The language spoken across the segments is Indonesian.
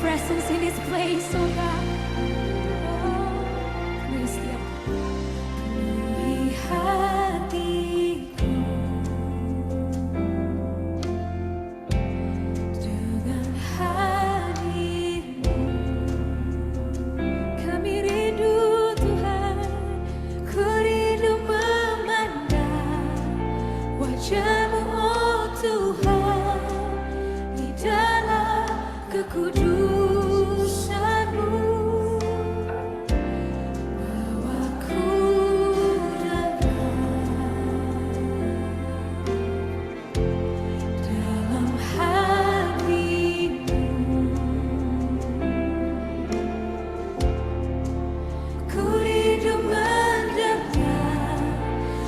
presence in this place, oh God. Oh, please, yeah. Penuhi hatiku dengan hadir-Mu. Kami rindu Tuhan, ku rindu memandang wajah-Mu, oh Tuhan, di dalam kekudusan-Mu. Bawaku dalam hati-Mu. Ku rindu mendengar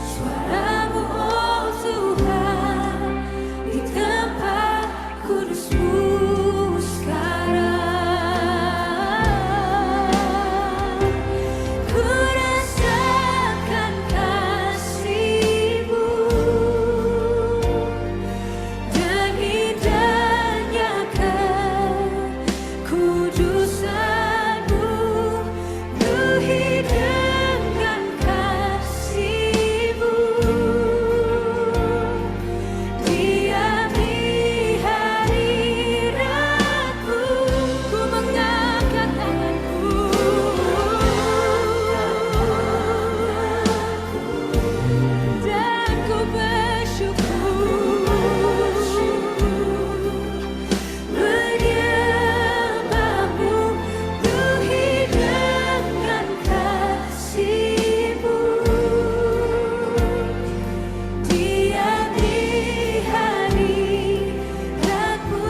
suara-Mu, oh Tuhan, di tempat kudus-Mu sekarang. Ku rasakan kasih-Mu dan indahnya kekudusan-Mu. Penuhi dengan kasih-Mu, diami hadirat-Mu. Ku mengangkat tanganku dan ku bersyukur menyembah-Mu. Penuhi dengan kasih-Mu, diami hadirat-Mu.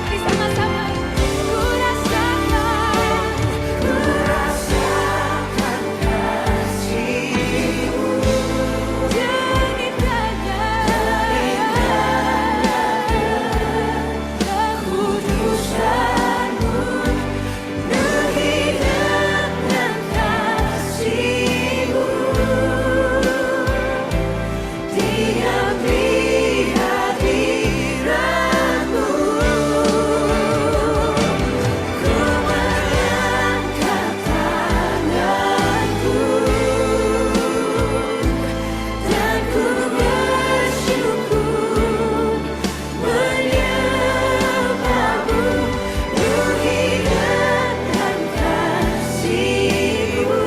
Mari sama-sama. Ku rasakan kasih-Mu dan indahnya kekudusan-Mu. Penuhi dengan kasih-Mu, diami hadirat-Mu. Ku mengangkat tanganku dan ku bersyukur menyembah-Mu. Penuhi dengan kasih-Mu,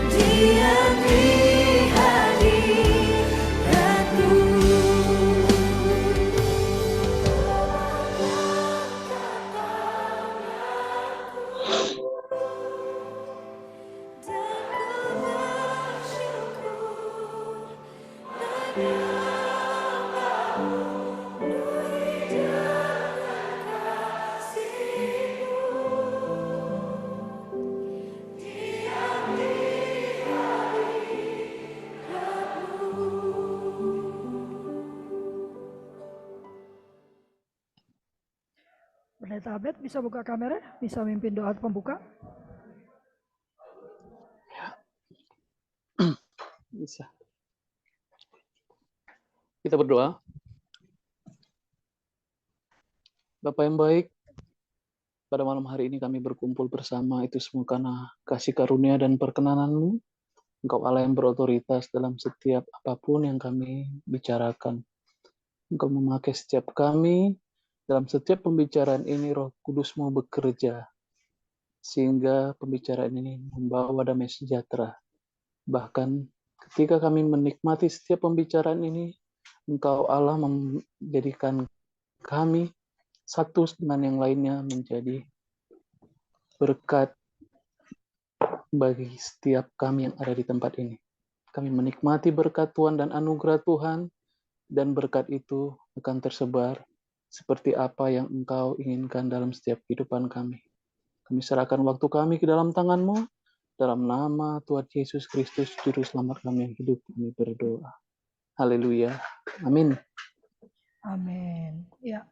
diami hadirat-Mu. Pendeta Abed bisa buka kamera, bisa mimpin doa pembuka. Bisa. Kita berdoa. Bapa yang baik, pada malam hari ini kami berkumpul bersama itu semua karena kasih karunia dan perkenanan-Mu. Engkau Allah yang berotoritas dalam setiap apapun yang kami bicarakan. Engkau memakai setiap kami Dalam setiap pembicaraan ini Roh Kudus mau bekerja, sehingga pembicaraan ini membawa damai sejahtera. Bahkan ketika kami menikmati setiap pembicaraan ini, Engkau Allah menjadikan kami satu dengan yang lainnya menjadi berkat bagi setiap kami yang ada di tempat ini. Kami menikmati berkat Tuhan dan anugerah Tuhan, dan berkat itu akan tersebar seperti apa yang Engkau inginkan dalam setiap kehidupan kami. Kami serahkan waktu kami ke dalam tangan-Mu, dalam nama Tuhan Yesus Kristus, Juru Selamat kami yang hidup, kami berdoa. Haleluya. Amin. Amin. Ya,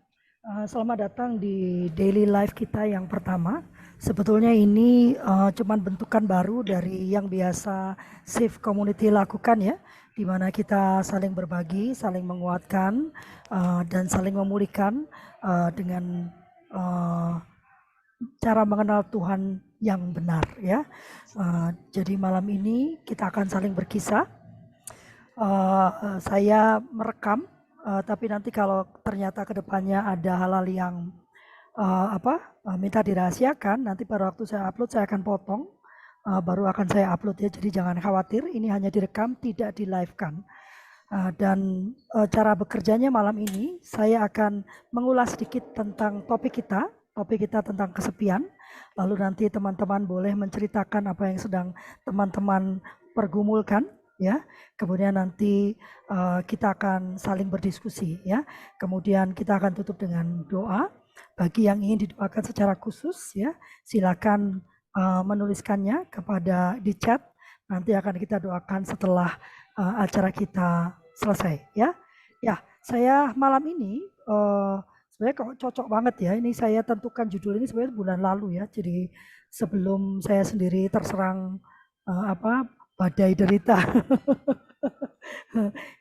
selamat datang di daily life kita yang pertama. Sebetulnya ini cuman bentukan baru dari yang biasa Safe Community lakukan ya, di mana kita saling berbagi, saling menguatkan, dan saling memulihkan dengan cara mengenal Tuhan yang benar ya. Jadi malam ini kita akan saling berkisah. Saya merekam, tapi nanti kalau ternyata kedepannya ada hal-hal yang minta dirahasiakan, nanti pada waktu saya upload saya akan potong, baru akan saya upload ya. Jadi jangan khawatir, ini hanya direkam, tidak di live-kan. Dan cara bekerjanya malam ini saya akan mengulas sedikit tentang topik kita tentang kesepian. Lalu nanti teman-teman boleh menceritakan apa yang sedang teman-teman pergumulkan ya. Kemudian nanti kita akan saling berdiskusi ya. Kemudian kita akan tutup dengan doa. Bagi yang ingin didoakan secara khusus ya, silakan menuliskannya kepada di chat. Nanti akan kita doakan setelah acara kita selesai ya. Ya, saya malam ini sebenarnya kok cocok banget ya. Ini saya tentukan judul ini sebenarnya bulan lalu ya. Jadi sebelum saya sendiri terserang badai derita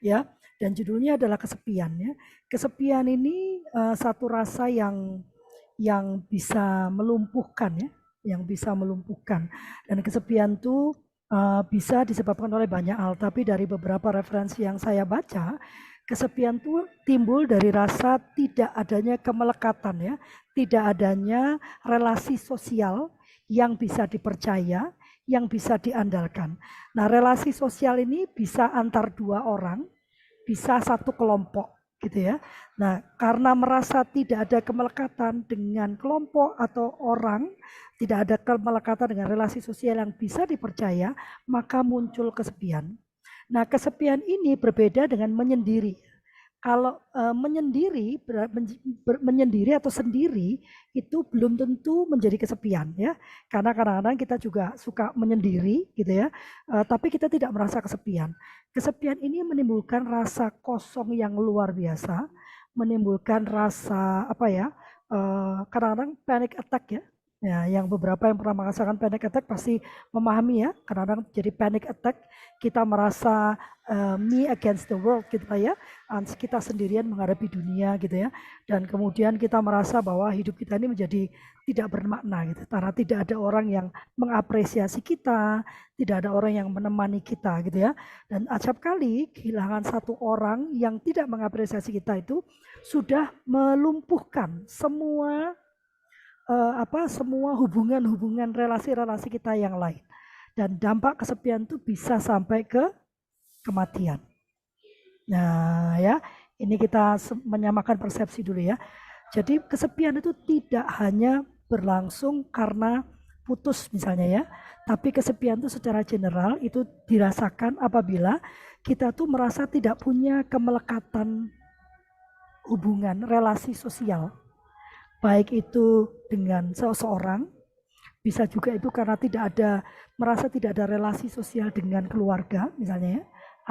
ya. Dan judulnya adalah kesepian ya. Kesepian ini satu rasa yang bisa melumpuhkan ya, yang bisa melumpuhkan. Dan kesepian itu bisa disebabkan oleh banyak hal, tapi dari beberapa referensi yang saya baca, kesepian itu timbul dari rasa tidak adanya kemelekatan ya, tidak adanya relasi sosial yang bisa dipercaya, yang bisa diandalkan. Nah, relasi sosial ini bisa antar dua orang, bisa satu kelompok gitu ya. Nah, karena merasa tidak ada kemelekatan dengan kelompok atau orang, tidak ada kemelekatan dengan relasi sosial yang bisa dipercaya, maka muncul kesepian. Nah, kesepian ini berbeda dengan menyendiri. Kalau menyendiri atau sendiri itu belum tentu menjadi kesepian ya, karena kadang-kadang kita juga suka menyendiri gitu ya, tapi kita tidak merasa kesepian. Kesepian ini menimbulkan rasa kosong yang luar biasa, menimbulkan rasa kadang-kadang panic attack ya. Ya, yang beberapa yang pernah merasakan panic attack pasti memahami ya. Kadang-kadang jadi panic attack, kita merasa me against the world gitu ya. Kita sendirian menghadapi dunia gitu ya. Dan kemudian kita merasa bahwa hidup kita ini menjadi tidak bermakna gitu. Karena tidak ada orang yang mengapresiasi kita, tidak ada orang yang menemani kita gitu ya. Dan acap kali kehilangan satu orang yang tidak mengapresiasi kita itu sudah melumpuhkan semua semua hubungan-hubungan relasi-relasi kita yang lain. Dan dampak kesepian itu bisa sampai ke kematian. Nah ya, ini kita menyamakan persepsi dulu ya. Jadi kesepian itu tidak hanya berlangsung karena putus misalnya ya, tapi kesepian itu secara general itu dirasakan apabila kita tuh merasa tidak punya kemelekatan hubungan relasi sosial. Baik itu dengan seseorang, bisa juga itu karena merasa tidak ada relasi sosial dengan keluarga, misalnya ya,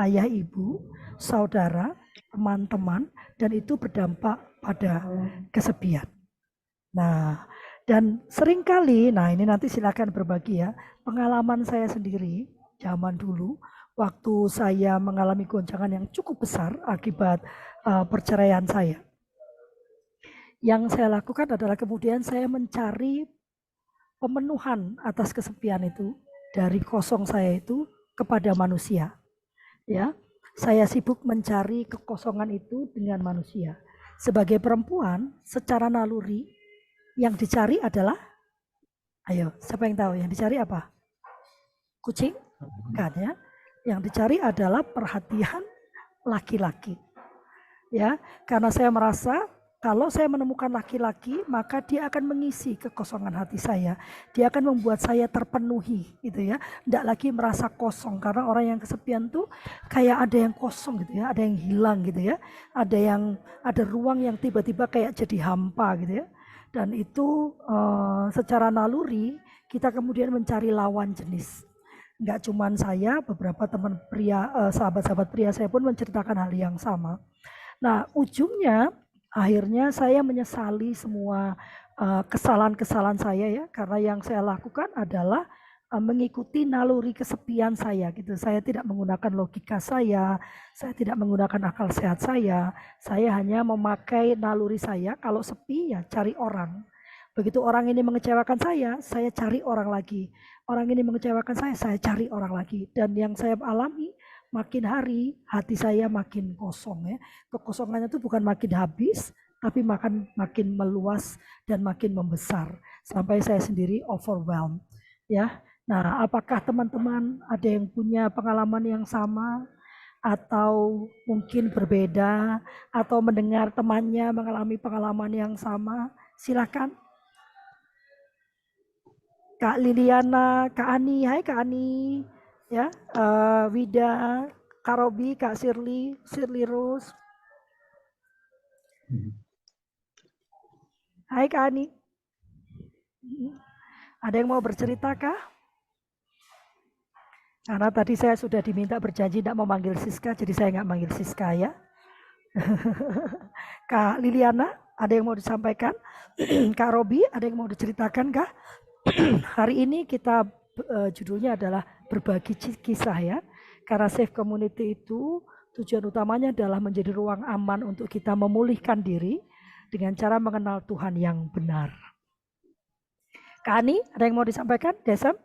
ayah, ibu, saudara, teman-teman, dan itu berdampak pada kesepian. Nah, dan seringkali, nah ini nanti silakan berbagi ya, pengalaman saya sendiri, zaman dulu, waktu saya mengalami goncangan yang cukup besar akibat perceraian saya. Yang saya lakukan adalah kemudian saya mencari pemenuhan atas kesepian itu dari kosong saya itu kepada manusia. Ya, saya sibuk mencari kekosongan itu dengan manusia. Sebagai perempuan, secara naluri, yang dicari adalah, ayo, siapa yang tahu yang dicari apa? Kucing? Kan ya. Yang dicari adalah perhatian laki-laki. Ya, karena saya merasa kalau saya menemukan laki-laki, maka dia akan mengisi kekosongan hati saya. Dia akan membuat saya terpenuhi, gitu ya. Tidak lagi merasa kosong, karena orang yang kesepian tuh kayak ada yang kosong, gitu ya. Ada yang hilang, gitu ya. Ada ruang yang tiba-tiba kayak jadi hampa, gitu ya. Dan itu secara naluri kita kemudian mencari lawan jenis. Enggak cuman saya, beberapa teman pria, sahabat-sahabat pria saya pun menceritakan hal yang sama. Nah, ujungnya akhirnya saya menyesali semua kesalahan-kesalahan saya ya, karena yang saya lakukan adalah mengikuti naluri kesepian saya gitu. Saya tidak menggunakan logika saya tidak menggunakan akal sehat saya hanya memakai naluri saya. Kalau sepi ya cari orang. Begitu orang ini mengecewakan saya cari orang lagi. Orang ini mengecewakan saya cari orang lagi. Dan yang saya alami, makin hari hati saya makin kosong ya. Kekosongannya itu bukan makin habis, tapi makin meluas dan makin membesar sampai saya sendiri overwhelmed ya. Nah, apakah teman-teman ada yang punya pengalaman yang sama atau mungkin berbeda atau mendengar temannya mengalami pengalaman yang sama? Silakan. Kak Liliana, Kak Ani, hai Kak Ani, ya, Wida, Kak Robi, Kak Shirley Rose. Hai Kak Ani. Ada yang mau bercerita kah? Karena tadi saya sudah diminta berjanji tidak memanggil Siska, jadi saya nggak manggil Siska ya. Kak Liliana, ada yang mau disampaikan? Kak Robi, ada yang mau diceritakan kah? Hari ini kita judulnya adalah berbagi kisah ya. Karena Safe Community itu tujuan utamanya adalah menjadi ruang aman untuk kita memulihkan diri dengan cara mengenal Tuhan yang benar. Kak Ani, ada yang mau disampaikan? Desem?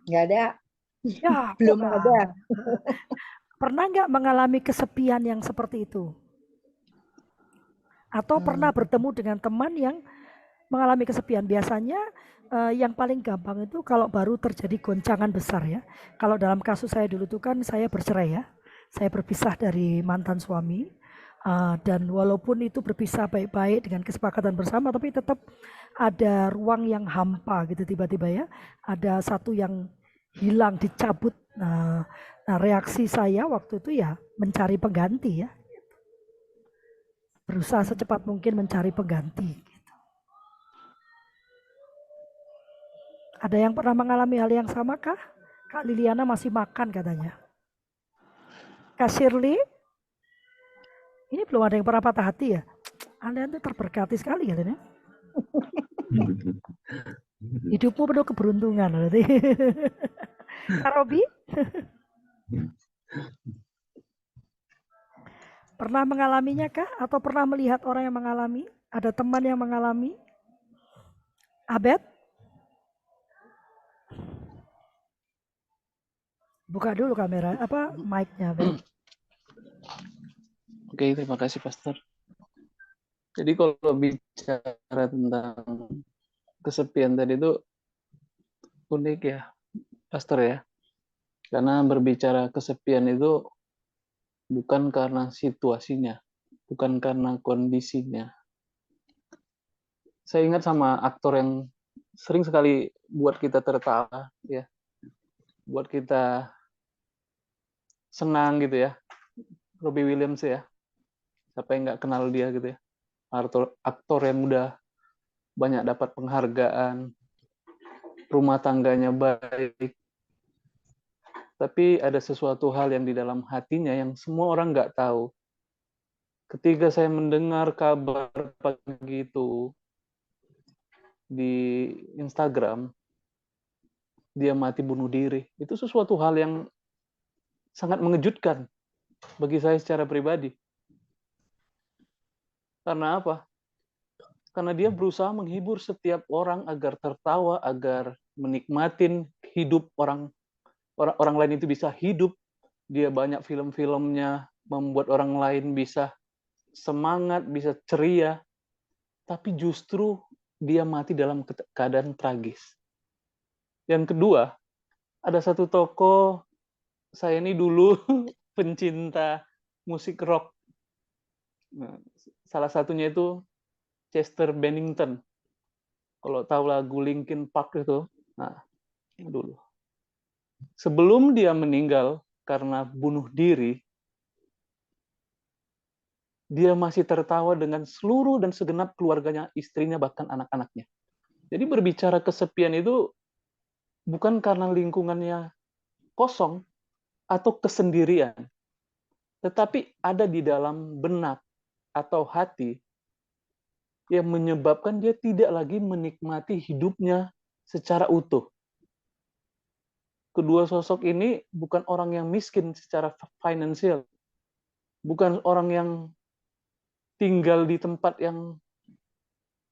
Nggak ada. Ya, Belum bukan. ada. Pernah nggak mengalami kesepian yang seperti itu? Atau pernah bertemu dengan teman yang mengalami kesepian? Biasanya yang paling gampang itu kalau baru terjadi goncangan besar ya. Kalau dalam kasus saya dulu itu kan saya bercerai ya. Saya berpisah dari mantan suami. Dan walaupun itu berpisah baik-baik dengan kesepakatan bersama, tapi tetap ada ruang yang hampa gitu tiba-tiba ya. Ada satu yang hilang, dicabut. Nah, reaksi saya waktu itu ya mencari pengganti ya. Berusaha secepat mungkin mencari pengganti. Gitu. Ada yang pernah mengalami hal yang sama kah? Kak Liliana masih makan katanya. Kak Shirley? Ini belum ada yang pernah patah hati ya? Anda itu terberkati sekali ya, ya. Hidupmu penuh keberuntungan berarti. Kak Robi? Pernah mengalaminya kah? Atau pernah melihat orang yang mengalami? Ada teman yang mengalami? Abed? Buka dulu kamera, mic-nya Abed. Oke, terima kasih Pastor. Jadi kalau bicara tentang kesepian tadi itu unik ya, Pastor ya. Karena berbicara kesepian itu bukan karena situasinya, bukan karena kondisinya. Saya ingat sama aktor yang sering sekali buat kita tertawa, ya, buat kita senang gitu ya, Robbie Williams ya. Siapa yang nggak kenal dia gitu ya. Aktor yang udah banyak dapat penghargaan, rumah tangganya baik. Tapi ada sesuatu hal yang di dalam hatinya yang semua orang nggak tahu. Ketika saya mendengar kabar pagi itu di Instagram, dia mati bunuh diri. Itu sesuatu hal yang sangat mengejutkan bagi saya secara pribadi. Karena apa? Karena dia berusaha menghibur setiap orang agar tertawa, agar menikmatin hidup orang lain itu bisa hidup. Dia banyak film-filmnya membuat orang lain bisa semangat, bisa ceria, tapi justru dia mati dalam keadaan tragis. Yang kedua, ada satu tokoh, saya ini dulu pencinta musik rock. Nah, salah satunya itu Chester Bennington. Kalau tahu lagu Linkin Park itu, nah dulu. Sebelum dia meninggal karena bunuh diri, dia masih tertawa dengan seluruh dan segenap keluarganya, istrinya, bahkan anak-anaknya. Jadi berbicara kesepian itu bukan karena lingkungannya kosong atau kesendirian, tetapi ada di dalam benak atau hati yang menyebabkan dia tidak lagi menikmati hidupnya secara utuh. Kedua sosok ini bukan orang yang miskin secara finansial, bukan orang yang tinggal di tempat yang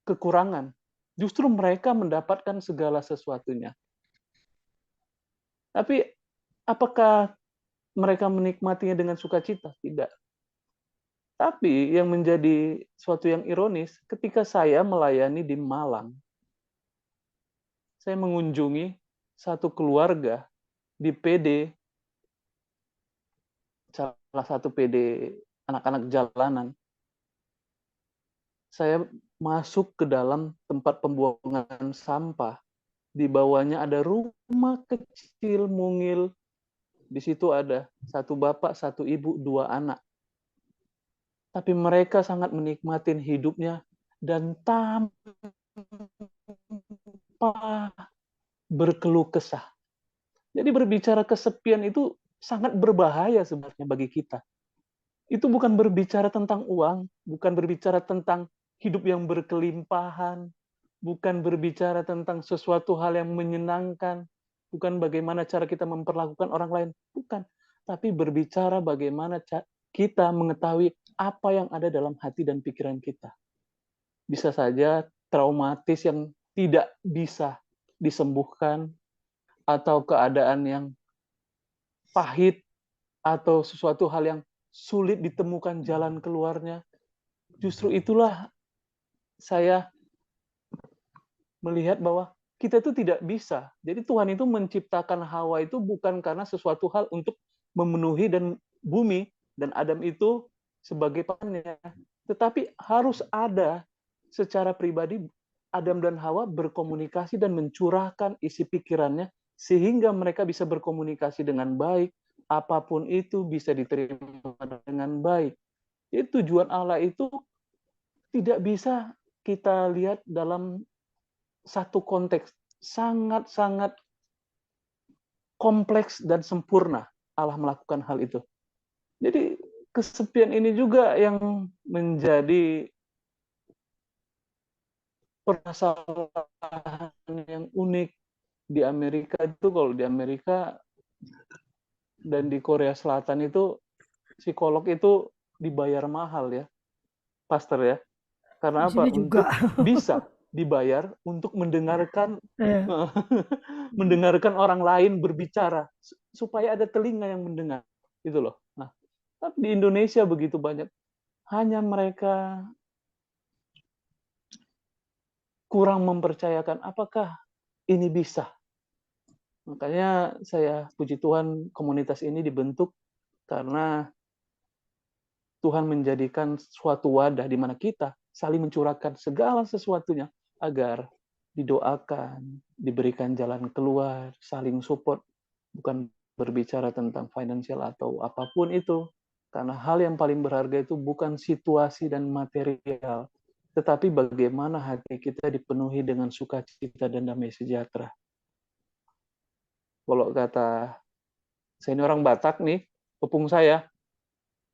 kekurangan. Justru mereka mendapatkan segala sesuatunya. Tapi apakah mereka menikmatinya dengan sukacita? Tidak. Tapi yang menjadi suatu yang ironis, ketika saya melayani di Malang, saya mengunjungi satu keluarga di PD, salah satu PD anak-anak jalanan. Saya masuk ke dalam tempat pembuangan sampah. Di bawahnya ada rumah kecil mungil. Di situ ada satu bapak, satu ibu, dua anak. Tapi mereka sangat menikmati hidupnya dan tanpa berkeluh kesah. Jadi berbicara kesepian itu sangat berbahaya sebenarnya bagi kita. Itu bukan berbicara tentang uang, bukan berbicara tentang hidup yang berkelimpahan, bukan berbicara tentang sesuatu hal yang menyenangkan, bukan bagaimana cara kita memperlakukan orang lain, bukan. Tapi berbicara bagaimana kita mengetahui apa yang ada dalam hati dan pikiran kita. Bisa saja traumatis yang tidak bisa disembuhkan, atau keadaan yang pahit, atau sesuatu hal yang sulit ditemukan jalan keluarnya. Justru itulah saya melihat bahwa kita itu tidak bisa. Jadi Tuhan itu menciptakan Hawa itu bukan karena sesuatu hal untuk memenuhi dan bumi, dan Adam itu sebagai pakannya. Tetapi harus ada secara pribadi Adam dan Hawa berkomunikasi dan mencurahkan isi pikirannya sehingga mereka bisa berkomunikasi dengan baik, apapun itu bisa diterima dengan baik. Jadi tujuan Allah itu tidak bisa kita lihat dalam satu konteks, sangat-sangat kompleks dan sempurna Allah melakukan hal itu. Jadi kesepian ini juga yang menjadi permasalahan yang unik di Amerika itu. Kalau di Amerika dan di Korea Selatan itu psikolog itu dibayar mahal ya, pastor ya. Karena Di sini apa? juga. Untuk bisa dibayar untuk mendengarkan Ya. mendengarkan orang lain berbicara supaya ada telinga yang mendengar. Itu loh. Nah, tapi di Indonesia begitu banyak, hanya mereka kurang mempercayakan apakah ini bisa. Makanya saya puji Tuhan komunitas ini dibentuk karena Tuhan menjadikan suatu wadah di mana kita saling mencurahkan segala sesuatunya agar didoakan, diberikan jalan keluar, saling support, bukan berbicara tentang finansial atau apapun itu. Karena hal yang paling berharga itu bukan situasi dan material, tetapi bagaimana hati kita dipenuhi dengan sukacita dan damai sejahtera. Kalau kata saya ini orang Batak nih, tepung saya,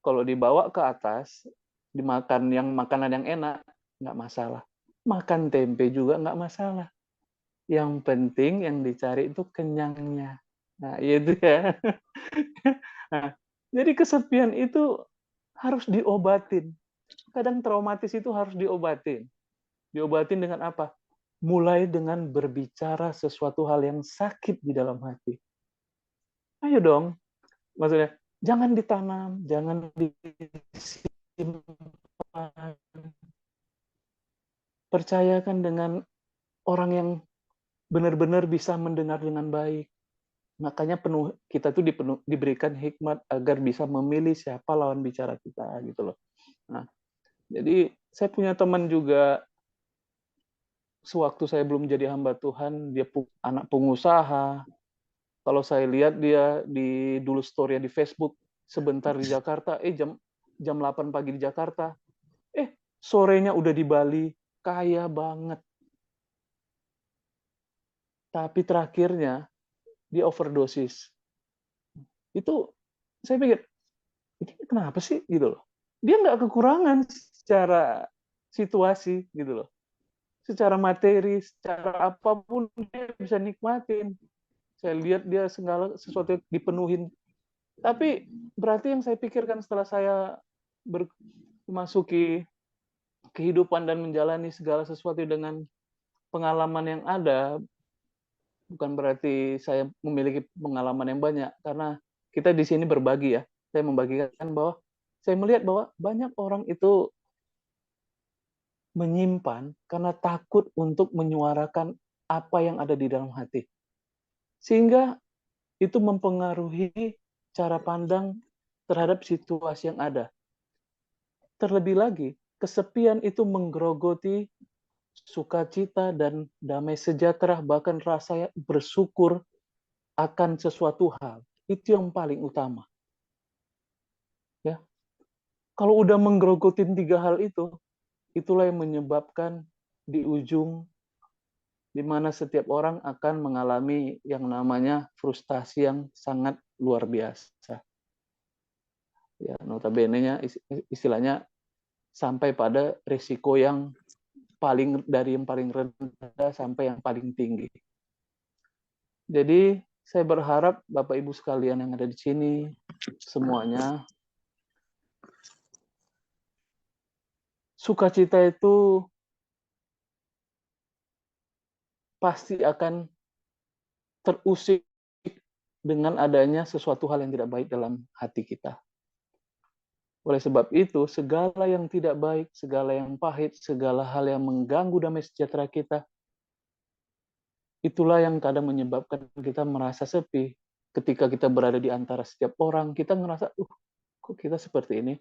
kalau dibawa ke atas, dimakan yang makanan yang enak, nggak masalah. Makan tempe juga nggak masalah. Yang penting yang dicari itu kenyangnya. Nah, itu ya. Nah, jadi kesepian itu harus diobatin. Kadang traumatis itu harus diobatin. Diobatin dengan apa? Mulai dengan berbicara sesuatu hal yang sakit di dalam hati. Ayo dong. Maksudnya, Jangan ditanam, jangan disimpan. Percayakan dengan orang yang benar-benar bisa mendengar dengan baik. Makanya kita tuh diberikan hikmat agar bisa memilih siapa lawan bicara kita gitu loh. Nah, jadi saya punya teman juga, sewaktu saya belum jadi hamba Tuhan, dia anak pengusaha. Kalau saya lihat dia dulu story di Facebook, sebentar di Jakarta, jam 8 pagi di Jakarta, sorenya udah di Bali, kaya banget. Tapi terakhirnya dia overdosis. Itu saya pikir, ini kenapa sih gitu loh. Dia nggak kekurangan secara situasi gitu loh. Secara materi, secara apapun dia bisa nikmatin. Saya lihat dia segala sesuatu yang dipenuhin. Tapi berarti yang saya pikirkan setelah saya memasuki kehidupan dan menjalani segala sesuatu dengan pengalaman yang ada, bukan berarti saya memiliki pengalaman yang banyak, karena kita di sini berbagi ya. Saya membagikan bahwa saya melihat bahwa banyak orang itu menyimpan karena takut untuk menyuarakan apa yang ada di dalam hati. Sehingga itu mempengaruhi cara pandang terhadap situasi yang ada. Terlebih lagi, kesepian itu menggerogoti sukacita dan damai sejahtera, bahkan rasa bersyukur akan sesuatu hal. Itu yang paling utama. Ya. Kalau udah menggerogotin 3 hal itu, itulah yang menyebabkan di ujung di mana setiap orang akan mengalami yang namanya frustasi yang sangat luar biasa. Ya, notabene-nya istilahnya sampai pada risiko yang dari yang paling rendah sampai yang paling tinggi. Jadi saya berharap Bapak Ibu sekalian yang ada di sini semuanya, sukacita itu pasti akan terusik dengan adanya sesuatu hal yang tidak baik dalam hati kita. Oleh sebab itu, segala yang tidak baik, segala yang pahit, segala hal yang mengganggu damai sejahtera kita, itulah yang kadang menyebabkan kita merasa sepi. Ketika kita berada di antara setiap orang, kita ngerasa, kok kita seperti ini?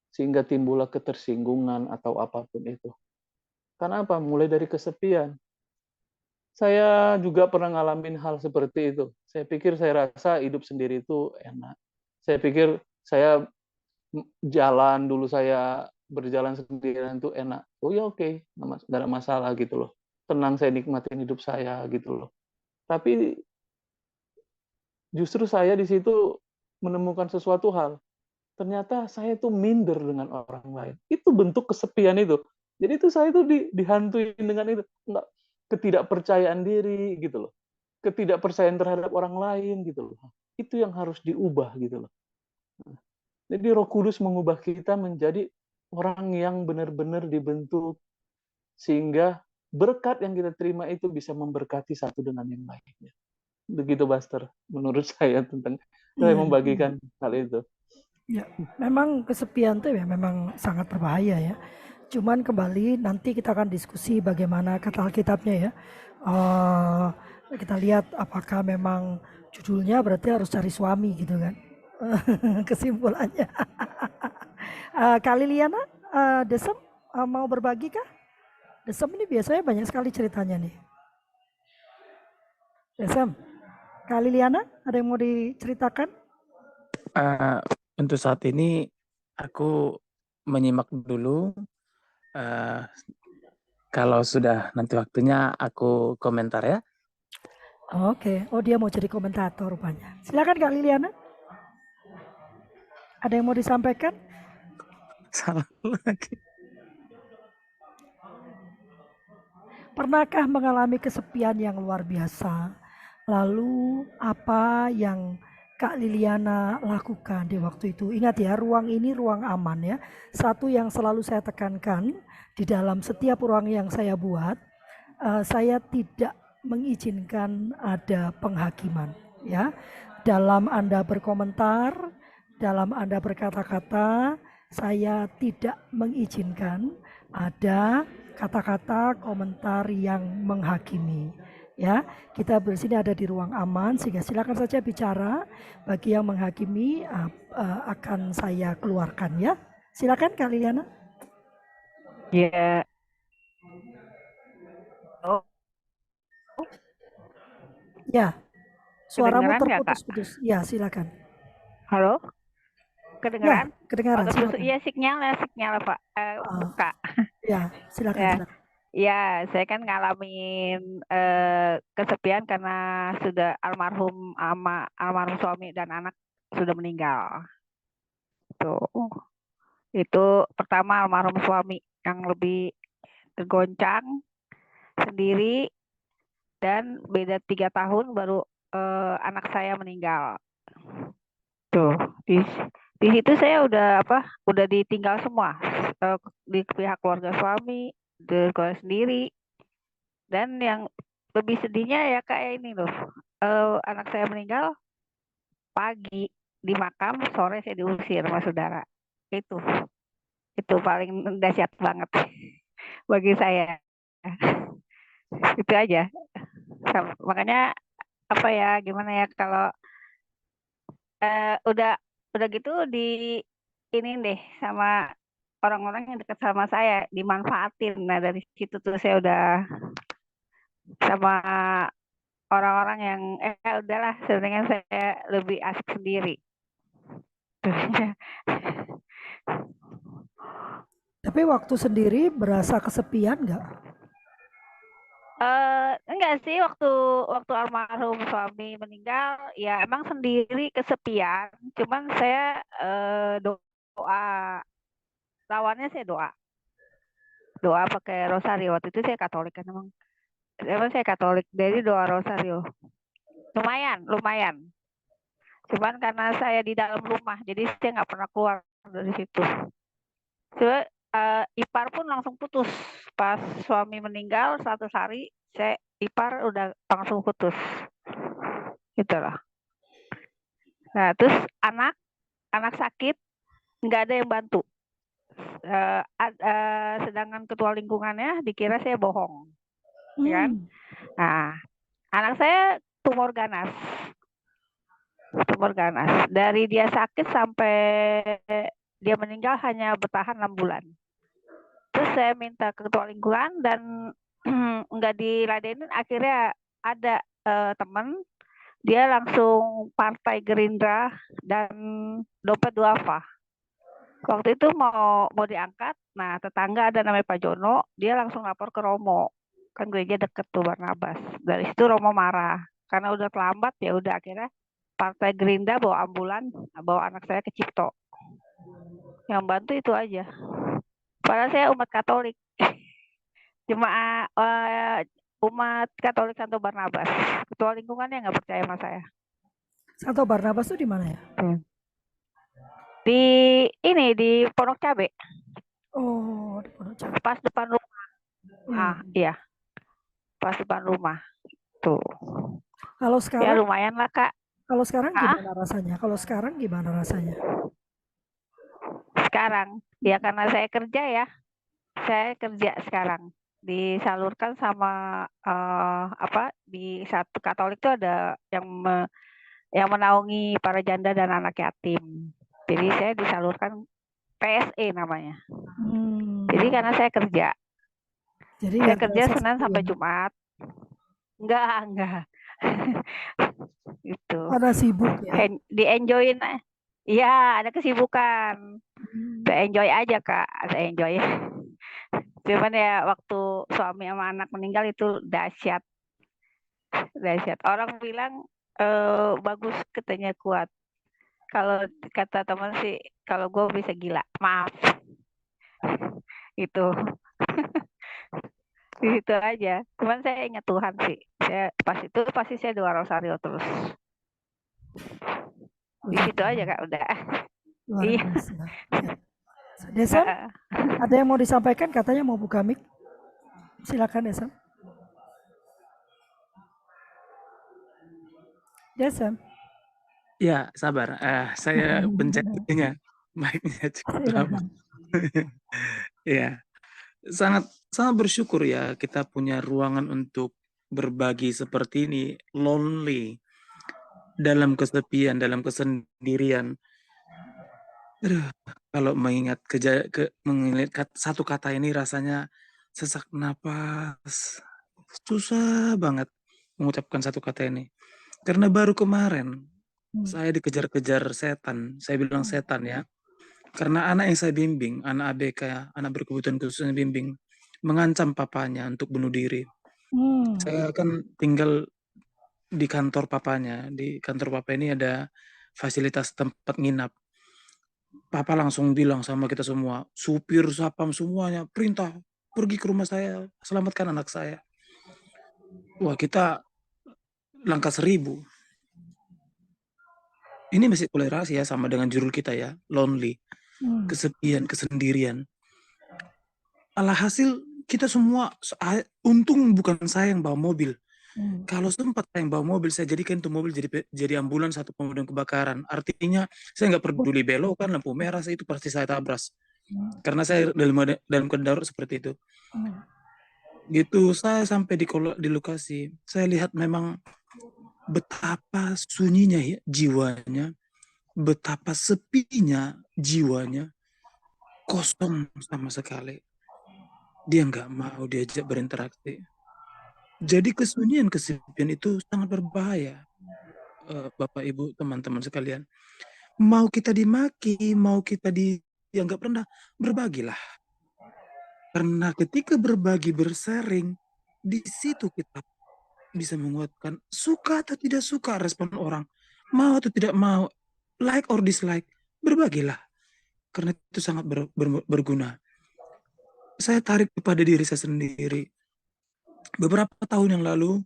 Sehingga timbullah ketersinggungan atau apapun itu. Karena apa? Mulai dari kesepian. Saya juga pernah ngalamin hal seperti itu. Saya pikir, saya rasa hidup sendiri itu enak. Saya pikir saya jalan dulu, saya berjalan sendirian itu enak. Oh ya oke, nggak ada masalah gitu loh. Tenang, saya nikmatin hidup saya gitu loh. Tapi justru saya di situ menemukan sesuatu hal. Ternyata saya itu minder dengan orang lain. Itu bentuk kesepian itu. Jadi itu saya itu dihantui dengan itu. Enggak, ketidakpercayaan diri gitu loh. Ketidakpercayaan terhadap orang lain gitu loh. Itu yang harus diubah gitu loh. Jadi Roh Kudus mengubah kita menjadi orang yang benar-benar dibentuk sehingga berkat yang kita terima itu bisa memberkati satu dengan yang lainnya. Begitu, Buster, menurut saya tentang saya membagikan hal itu. Ya, memang kesepian itu ya memang sangat berbahaya ya. Cuman kembali nanti kita akan diskusi bagaimana kata Alkitabnya ya. Kita lihat apakah memang judulnya berarti harus cari suami gitu kan. Kesimpulannya. Kak Liliana, Desem mau berbagi kah? Desem ini biasanya banyak sekali ceritanya nih. Desem, Kak Liliana ada yang mau diceritakan? Untuk saat ini aku menyimak dulu. Kalau sudah nanti waktunya aku komentar ya. Oke, oh dia mau jadi komentator rupanya. Silakan Kak Liliana. Ada yang mau disampaikan? Salah lagi. Pernahkah mengalami kesepian yang luar biasa? Lalu apa yang Kak Liliana lakukan di waktu itu? Ingat ya, ruang ini ruang aman ya. Satu yang selalu saya tekankan di dalam setiap ruang yang saya buat, saya tidak mengizinkan ada penghakiman ya. Dalam Anda berkomentar, dalam Anda berkata-kata, saya tidak mengizinkan ada kata-kata komentar yang menghakimi. Ya, kita di sini ada di ruang aman sehingga silakan saja bicara. Bagi yang menghakimi akan saya keluarkan ya. Silakan Kak Liliana. Ya, oh, Ya, suaramu kedengeran nggak, Kak? terputus-putus. Ya, silakan. Halo, Ya, kedengeran? kedengaran. Oh, terus Silakan. iya sinyal, Pak. Kak. Ya, silakan. Ya, Silakan. ya, saya kan ngalamin kesepian karena sudah almarhum suami dan anak sudah meninggal. Tuh, itu pertama almarhum suami yang lebih tergoncang sendiri dan beda 3 tahun baru anak saya meninggal. Tuh, di situ saya udah ditinggal semua di pihak keluarga suami, di keluarga sendiri, dan yang lebih sedihnya ya kayak ini loh, anak saya meninggal pagi di makam, sore saya diusir sama saudara. Itu paling dahsyat banget bagi saya. Itu aja. Makanya apa ya, gimana ya kalau udah gitu ini deh sama orang-orang yang dekat sama saya dimanfaatin. Nah dari situ tuh saya udah sama orang-orang yang udahlah sebenarnya saya lebih asik sendiri. Tapi waktu sendiri berasa kesepian nggak? Enggak sih, waktu almarhum suami meninggal ya emang sendiri kesepian. Cuman saya doa, lawannya saya doa pakai rosario. Waktu itu saya Katolik kan emang saya Katolik, jadi doa rosario. Lumayan. Cuman karena saya di dalam rumah, jadi saya nggak pernah keluar dari situ. Coba ipar pun langsung putus pas suami meninggal 100 hari, ipar udah langsung putus, gitulah. Nah terus anak sakit nggak ada yang bantu. Sedangkan ketua lingkungannya dikira saya bohong, kan? Nah anak saya tumor ganas. Dari dia sakit sampai dia meninggal hanya bertahan 6 bulan. Terus saya minta ke ketua lingkungan dan nggak diladenin. Akhirnya ada teman, dia langsung partai Gerindra dan dompet duafa. Waktu itu mau diangkat, nah tetangga ada namanya Pak Jono, dia langsung lapor ke Romo, kan gereja deket tuh Barnabas. Dari situ Romo marah karena udah terlambat, ya udah akhirnya partai Gerindra bawa ambulan, bawa anak saya ke Cipto. Yang bantu itu aja. Padahal saya umat Katolik, jemaah umat Katolik Santo Barnabas. Ketua lingkungannya nggak percaya sama saya. Santo Barnabas itu di mana ya? Di Pondok Cabe. Oh, di Pondok Cabe. Pas depan rumah. Iya. Pas depan rumah. Tuh. Kalau Ya sekarang, lumayan lah Kak. kalau sekarang gimana rasanya? Kalau sekarang gimana rasanya? Sekarang, ya karena saya kerja ya. Saya kerja sekarang. Disalurkan sama di satu Katolik itu ada yang menaungi para janda dan anak yatim. Jadi saya disalurkan PSE namanya. Jadi karena saya kerja. Jadi Saya nggak kerja terasa Senin sepi sampai ya? Jumat. Enggak. Itu. Karena sibuk ya? Di-enjoyin. Iya, ada kesibukan. Enjoy aja Kak, enjoy. Cuman ya waktu suami sama anak meninggal itu dahsyat. Orang bilang bagus, katanya kuat. Kalau kata teman sih, kalau gue bisa gila. Maaf. Itu. Di situ aja. Cuman saya ingat Tuhan sih. Saya pas itu pasti saya doa rosario terus. Di situ aja Kak, udah. Luar Iya. biasa. Desem, ada yang mau disampaikan? Katanya mau buka mic. Silakan Desem. Desem. Ya, sabar. Saya pencet itunya, mic-nya cukup lama. Silakan. Iya, sangat sangat bersyukur ya kita punya ruangan untuk berbagi seperti ini, lonely, dalam kesepian, dalam kesendirian. Aduh, kalau mengingat satu kata ini rasanya sesak napas. Susah banget mengucapkan satu kata ini. Karena baru kemarin saya dikejar-kejar setan. Saya bilang setan ya. Karena anak yang saya bimbing, anak ABK, anak berkebutuhan khusus yang bimbing, mengancam papanya untuk bunuh diri. Saya kan tinggal di kantor papanya. Di kantor papa ini ada fasilitas tempat nginap. Papa langsung bilang sama kita semua, supir, sapam, semuanya, perintah, pergi ke rumah saya, selamatkan anak saya. Wah, kita langkah 1000. Ini masih toleransi ya, sama dengan judul kita ya, lonely, kesepian, kesendirian. Alhasil kita semua, untung bukan saya yang bawa mobil. Kalau sempat saya yang bawa mobil, saya jadikan itu mobil jadi ambulans atau pemadam kebakaran. Artinya saya nggak peduli belok kan, lampu merah, itu pasti saya tabras. Karena saya dalam keadaan darurat seperti itu. Gitu, saya sampai di lokasi, saya lihat memang betapa sunyinya ya, jiwanya, betapa sepinya jiwanya, kosong sama sekali. Dia nggak mau diajak berinteraksi. Jadi kesunyian, kesepian itu sangat berbahaya, Bapak Ibu, teman-teman sekalian. Mau kita dimaki, mau kita dianggap rendah, berbagilah. Karena ketika berbagi, bersharing, di situ kita bisa menguatkan suka atau tidak suka respon orang, mau atau tidak mau, like or dislike, berbagilah. Karena itu sangat berguna. Saya tarik kepada diri saya sendiri. Beberapa tahun yang lalu,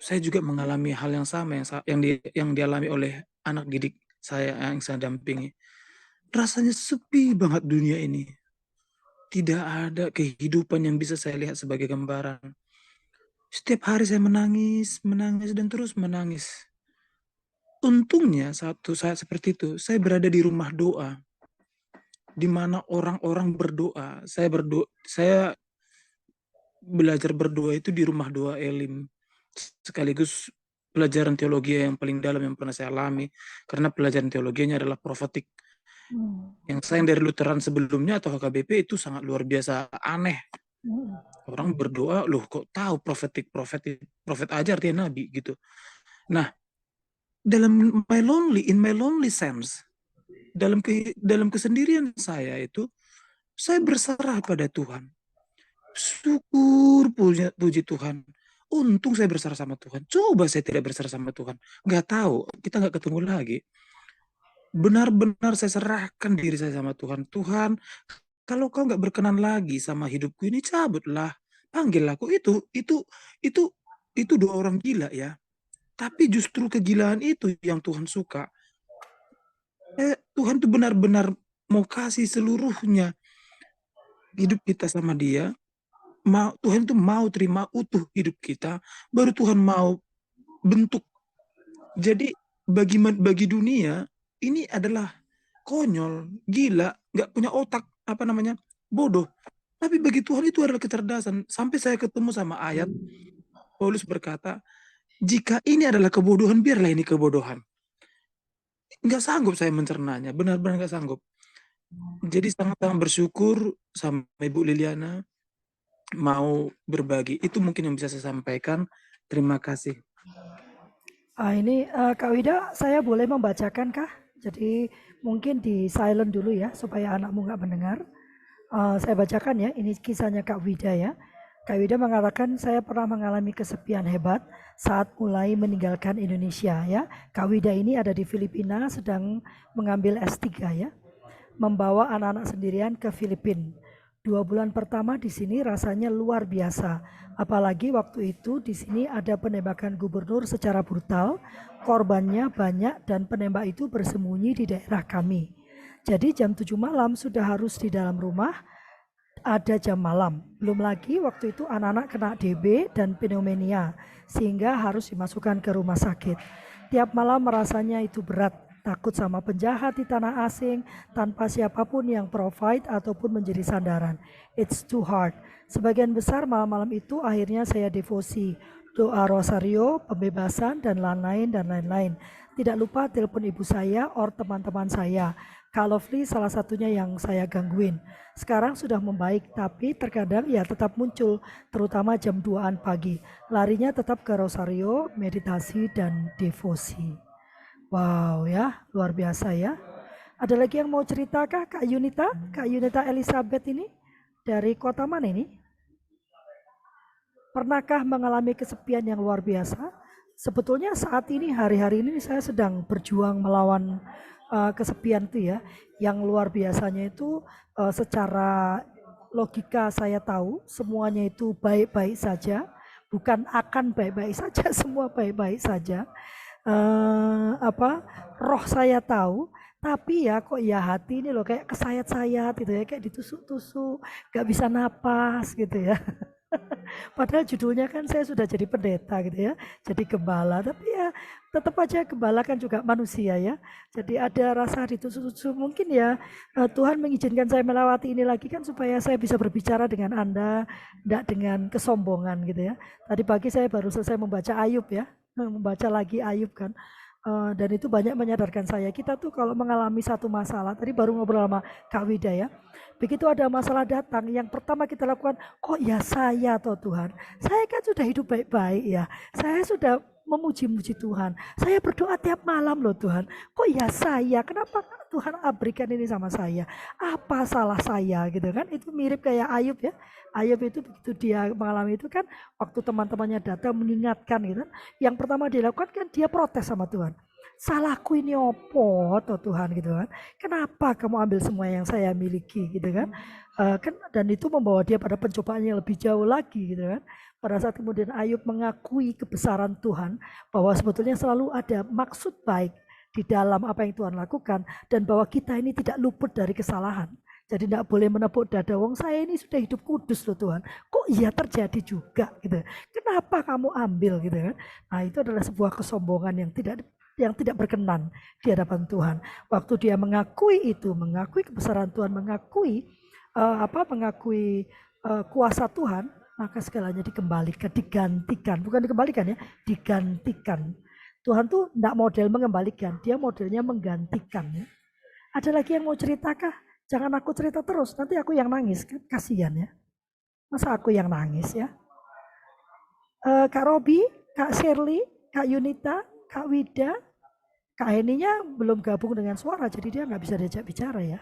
saya juga mengalami hal yang sama yang dialami oleh anak didik saya yang saya dampingi. Rasanya sepi banget dunia ini. Tidak ada kehidupan yang bisa saya lihat sebagai gambaran. Setiap hari saya menangis, dan terus menangis. Untungnya satu saat seperti itu, saya berada di rumah doa, di mana orang-orang berdoa. Saya belajar berdoa itu di rumah doa Elim, sekaligus pelajaran teologi yang paling dalam yang pernah saya alami, karena pelajaran teologinya adalah profetik. Yang saya dari Lutheran sebelumnya atau HKBP itu sangat luar biasa aneh. Orang berdoa, loh kok tahu profet aja artinya nabi gitu. Nah, in my lonely sense, dalam kesendirian saya itu, saya berserah pada Tuhan. Syukur, puji Tuhan. Untung saya berserah sama Tuhan. Coba saya tidak berserah sama Tuhan. Nggak tahu, kita nggak ketemu lagi. Benar-benar saya serahkan diri saya sama Tuhan. Tuhan, kalau kau nggak berkenan lagi sama hidupku ini, cabutlah. Panggil aku. Itu dua orang gila ya. Tapi justru kegilaan itu yang Tuhan suka. Tuhan tuh benar-benar mau kasih seluruhnya hidup kita sama dia. Tuhan tuh mau terima utuh hidup kita, baru Tuhan mau bentuk. Jadi bagi dunia ini adalah konyol, gila, nggak punya otak, bodoh. Tapi bagi Tuhan itu adalah kecerdasan. Sampai saya ketemu sama ayat Paulus berkata, jika ini adalah kebodohan, biarlah ini kebodohan. Nggak sanggup saya mencernanya, benar-benar nggak sanggup. Jadi sangat-sangat bersyukur sama Ibu Liliana mau berbagi. Itu mungkin yang bisa saya sampaikan. Terima kasih. Ini Kak Wida, saya boleh membacakan kah? Jadi mungkin di silent dulu ya, supaya anakmu nggak mendengar. Saya bacakan ya, ini kisahnya Kak Wida ya. Kak Wida mengatakan, saya pernah mengalami kesepian hebat saat mulai meninggalkan Indonesia ya. Kak Wida ini ada di Filipina, sedang mengambil S3 ya. Membawa anak-anak sendirian ke Filipina. 2 bulan pertama di sini rasanya luar biasa. Apalagi waktu itu di sini ada penembakan gubernur secara brutal, korbannya banyak dan penembak itu bersembunyi di daerah kami. Jadi jam 7 malam sudah harus di dalam rumah, ada jam malam. Belum lagi waktu itu anak-anak kena DB dan pneumonia, sehingga harus dimasukkan ke rumah sakit. Tiap malam merasanya itu berat, takut sama penjahat di tanah asing, tanpa siapapun yang provide ataupun menjadi sandaran. It's too hard. Sebagian besar malam-malam itu akhirnya saya devosi, doa rosario, pembebasan, dan lain-lain. Tidak lupa telepon ibu saya or teman-teman saya. Kak Lovely salah satunya yang saya gangguin. Sekarang sudah membaik, tapi terkadang ya tetap muncul, terutama jam 2-an pagi. Larinya tetap ke rosario, meditasi, dan devosi. Wow ya, luar biasa ya. Ada lagi yang mau cerita kah Kak Yunita? Kak Yunita Elizabeth ini dari kota mana ini? Pernahkah mengalami kesepian yang luar biasa? Sebetulnya saat ini, hari-hari ini saya sedang berjuang melawan kesepian itu ya. Yang luar biasanya itu secara logika saya tahu semuanya itu baik-baik saja. Bukan akan baik-baik saja, semua baik-baik saja. Roh saya tahu, tapi ya kok ya hati ini loh kayak kesayat-sayat gitu ya, kayak ditusuk-tusuk, gak bisa napas gitu ya. Padahal judulnya kan saya sudah jadi pendeta gitu ya, jadi gembala, tapi ya tetap aja gembala kan juga manusia ya. Jadi ada rasa ditusuk-tusuk, mungkin ya Tuhan mengizinkan saya melewati ini lagi kan supaya saya bisa berbicara dengan Anda, tidak dengan kesombongan gitu ya. Tadi pagi saya baru selesai membaca Ayub ya, membaca lagi Ayub kan. Dan itu banyak menyadarkan saya, kita tuh kalau mengalami satu masalah, tadi baru ngobrol sama Kak Wida ya, begitu ada masalah datang, yang pertama kita lakukan, kok ya saya toh Tuhan, saya kan sudah hidup baik-baik ya, saya sudah memuji-muji Tuhan, saya berdoa tiap malam loh Tuhan, kok ya saya, kenapa Tuhan berikan ini sama saya, apa salah saya gitu kan, itu mirip kayak Ayub ya. Ayub itu begitu dia mengalami itu kan, waktu teman-temannya datang mengingatkan gitu, yang pertama dilakukan kan dia protes sama Tuhan. Salahku ini opo toh Tuhan gitu kan. Kenapa kamu ambil semua yang saya miliki gitu kan. Dan itu membawa dia pada pencobaan yang lebih jauh lagi gitu kan. Pada saat kemudian Ayub mengakui kebesaran Tuhan, bahwa sebetulnya selalu ada maksud baik di dalam apa yang Tuhan lakukan, dan bahwa kita ini tidak luput dari kesalahan. Jadi tidak boleh menepuk dada, wong saya ini sudah hidup kudus loh Tuhan. Kok iya terjadi juga gitu. Kenapa kamu ambil gitu kan. Nah itu adalah sebuah kesombongan yang tidak berkenan di hadapan Tuhan. Waktu dia mengakui itu, mengakui kebesaran Tuhan, mengakui kuasa Tuhan, maka segalanya dikembalikan, digantikan. Bukan dikembalikan ya, digantikan. Tuhan tuh tidak model mengembalikan, dia modelnya menggantikan ya. Ada lagi yang mau ceritakkah? Jangan aku cerita terus, nanti aku yang nangis, kan kasihan ya. Masa aku yang nangis ya. Kak Robi, Kak Shirley, Kak Yunita, Kak Wida, Kak Heninya belum gabung dengan suara, jadi dia nggak bisa diajak bicara ya.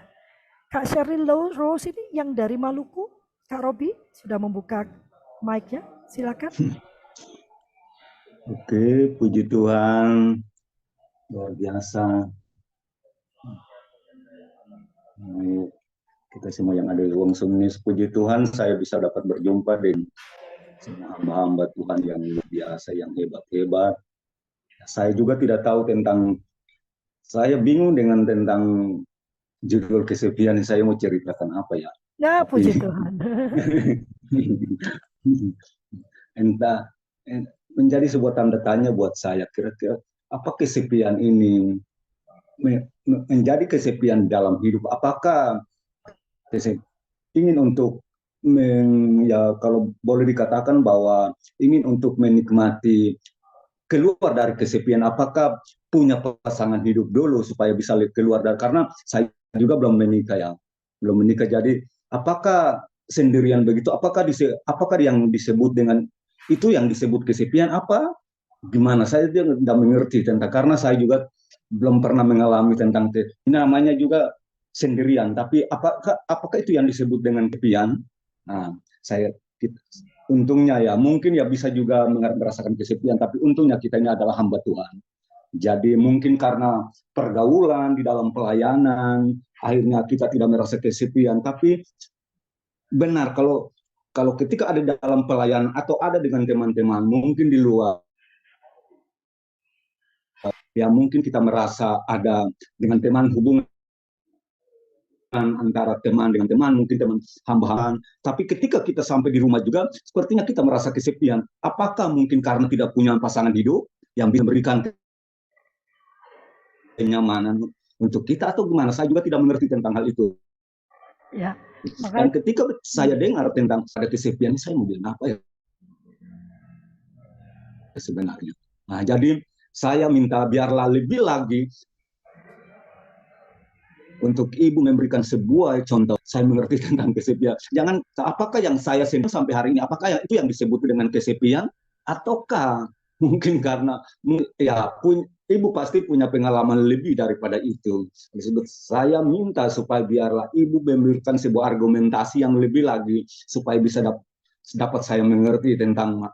Kak Shirley Rose ini yang dari Maluku, Kak Robi sudah membuka mic-nya, silakan. Oke, puji Tuhan, luar biasa. Kita semua yang ada di ruang seni, puji Tuhan saya bisa dapat berjumpa dengan semua hamba-hamba Tuhan yang luar biasa, yang hebat-hebat. Saya juga tidak tahu saya bingung tentang judul kesepian, saya mau ceritakan apa ya. Ya, puji Tuhan. Entah, menjadi sebuah tanda tanya buat saya, kira-kira apa kesepian ini, menjadi kesepian dalam hidup, apakah ingin untuk ya kalau boleh dikatakan bahwa ingin untuk menikmati keluar dari kesepian, apakah punya pasangan hidup dulu supaya bisa keluar dari, karena saya juga belum menikah jadi apakah sendirian begitu, apakah yang disebut dengan itu yang disebut kesepian apa gimana, saya tidak mengerti tentang, karena saya juga belum pernah mengalami tentang ini namanya juga sendirian, tapi apakah itu yang disebut dengan kesepian? Nah, untungnya ya, mungkin ya bisa juga merasakan kesepian, tapi untungnya kita ini adalah hamba Tuhan. Jadi mungkin karena pergaulan di dalam pelayanan, akhirnya kita tidak merasa kesepian, tapi benar kalau ketika ada dalam pelayanan atau ada dengan teman-teman, mungkin di luar, ya mungkin kita merasa ada dengan teman hubungan antara teman dengan teman, mungkin teman hamba-hamba, tapi ketika kita sampai di rumah juga sepertinya kita merasa kesepian. Apakah mungkin karena tidak punya pasangan hidup yang bisa memberikan kenyamanan untuk kita atau gimana? Saya juga tidak mengerti tentang hal itu. Ya, Dan makanya ketika saya dengar tentang ada kesepian, saya mau bilang apa ya sebenarnya. Nah, jadi saya minta biarlah lebih lagi untuk Ibu memberikan sebuah contoh. Saya mengerti tentang kesepian. Jangan, apakah yang saya sebut sampai hari ini, apakah itu yang disebut dengan kesepian, ataukah mungkin karena ya Ibu pasti punya pengalaman lebih daripada itu. Disebut saya minta supaya biarlah Ibu memberikan sebuah argumentasi yang lebih lagi supaya bisa dapat saya mengerti tentang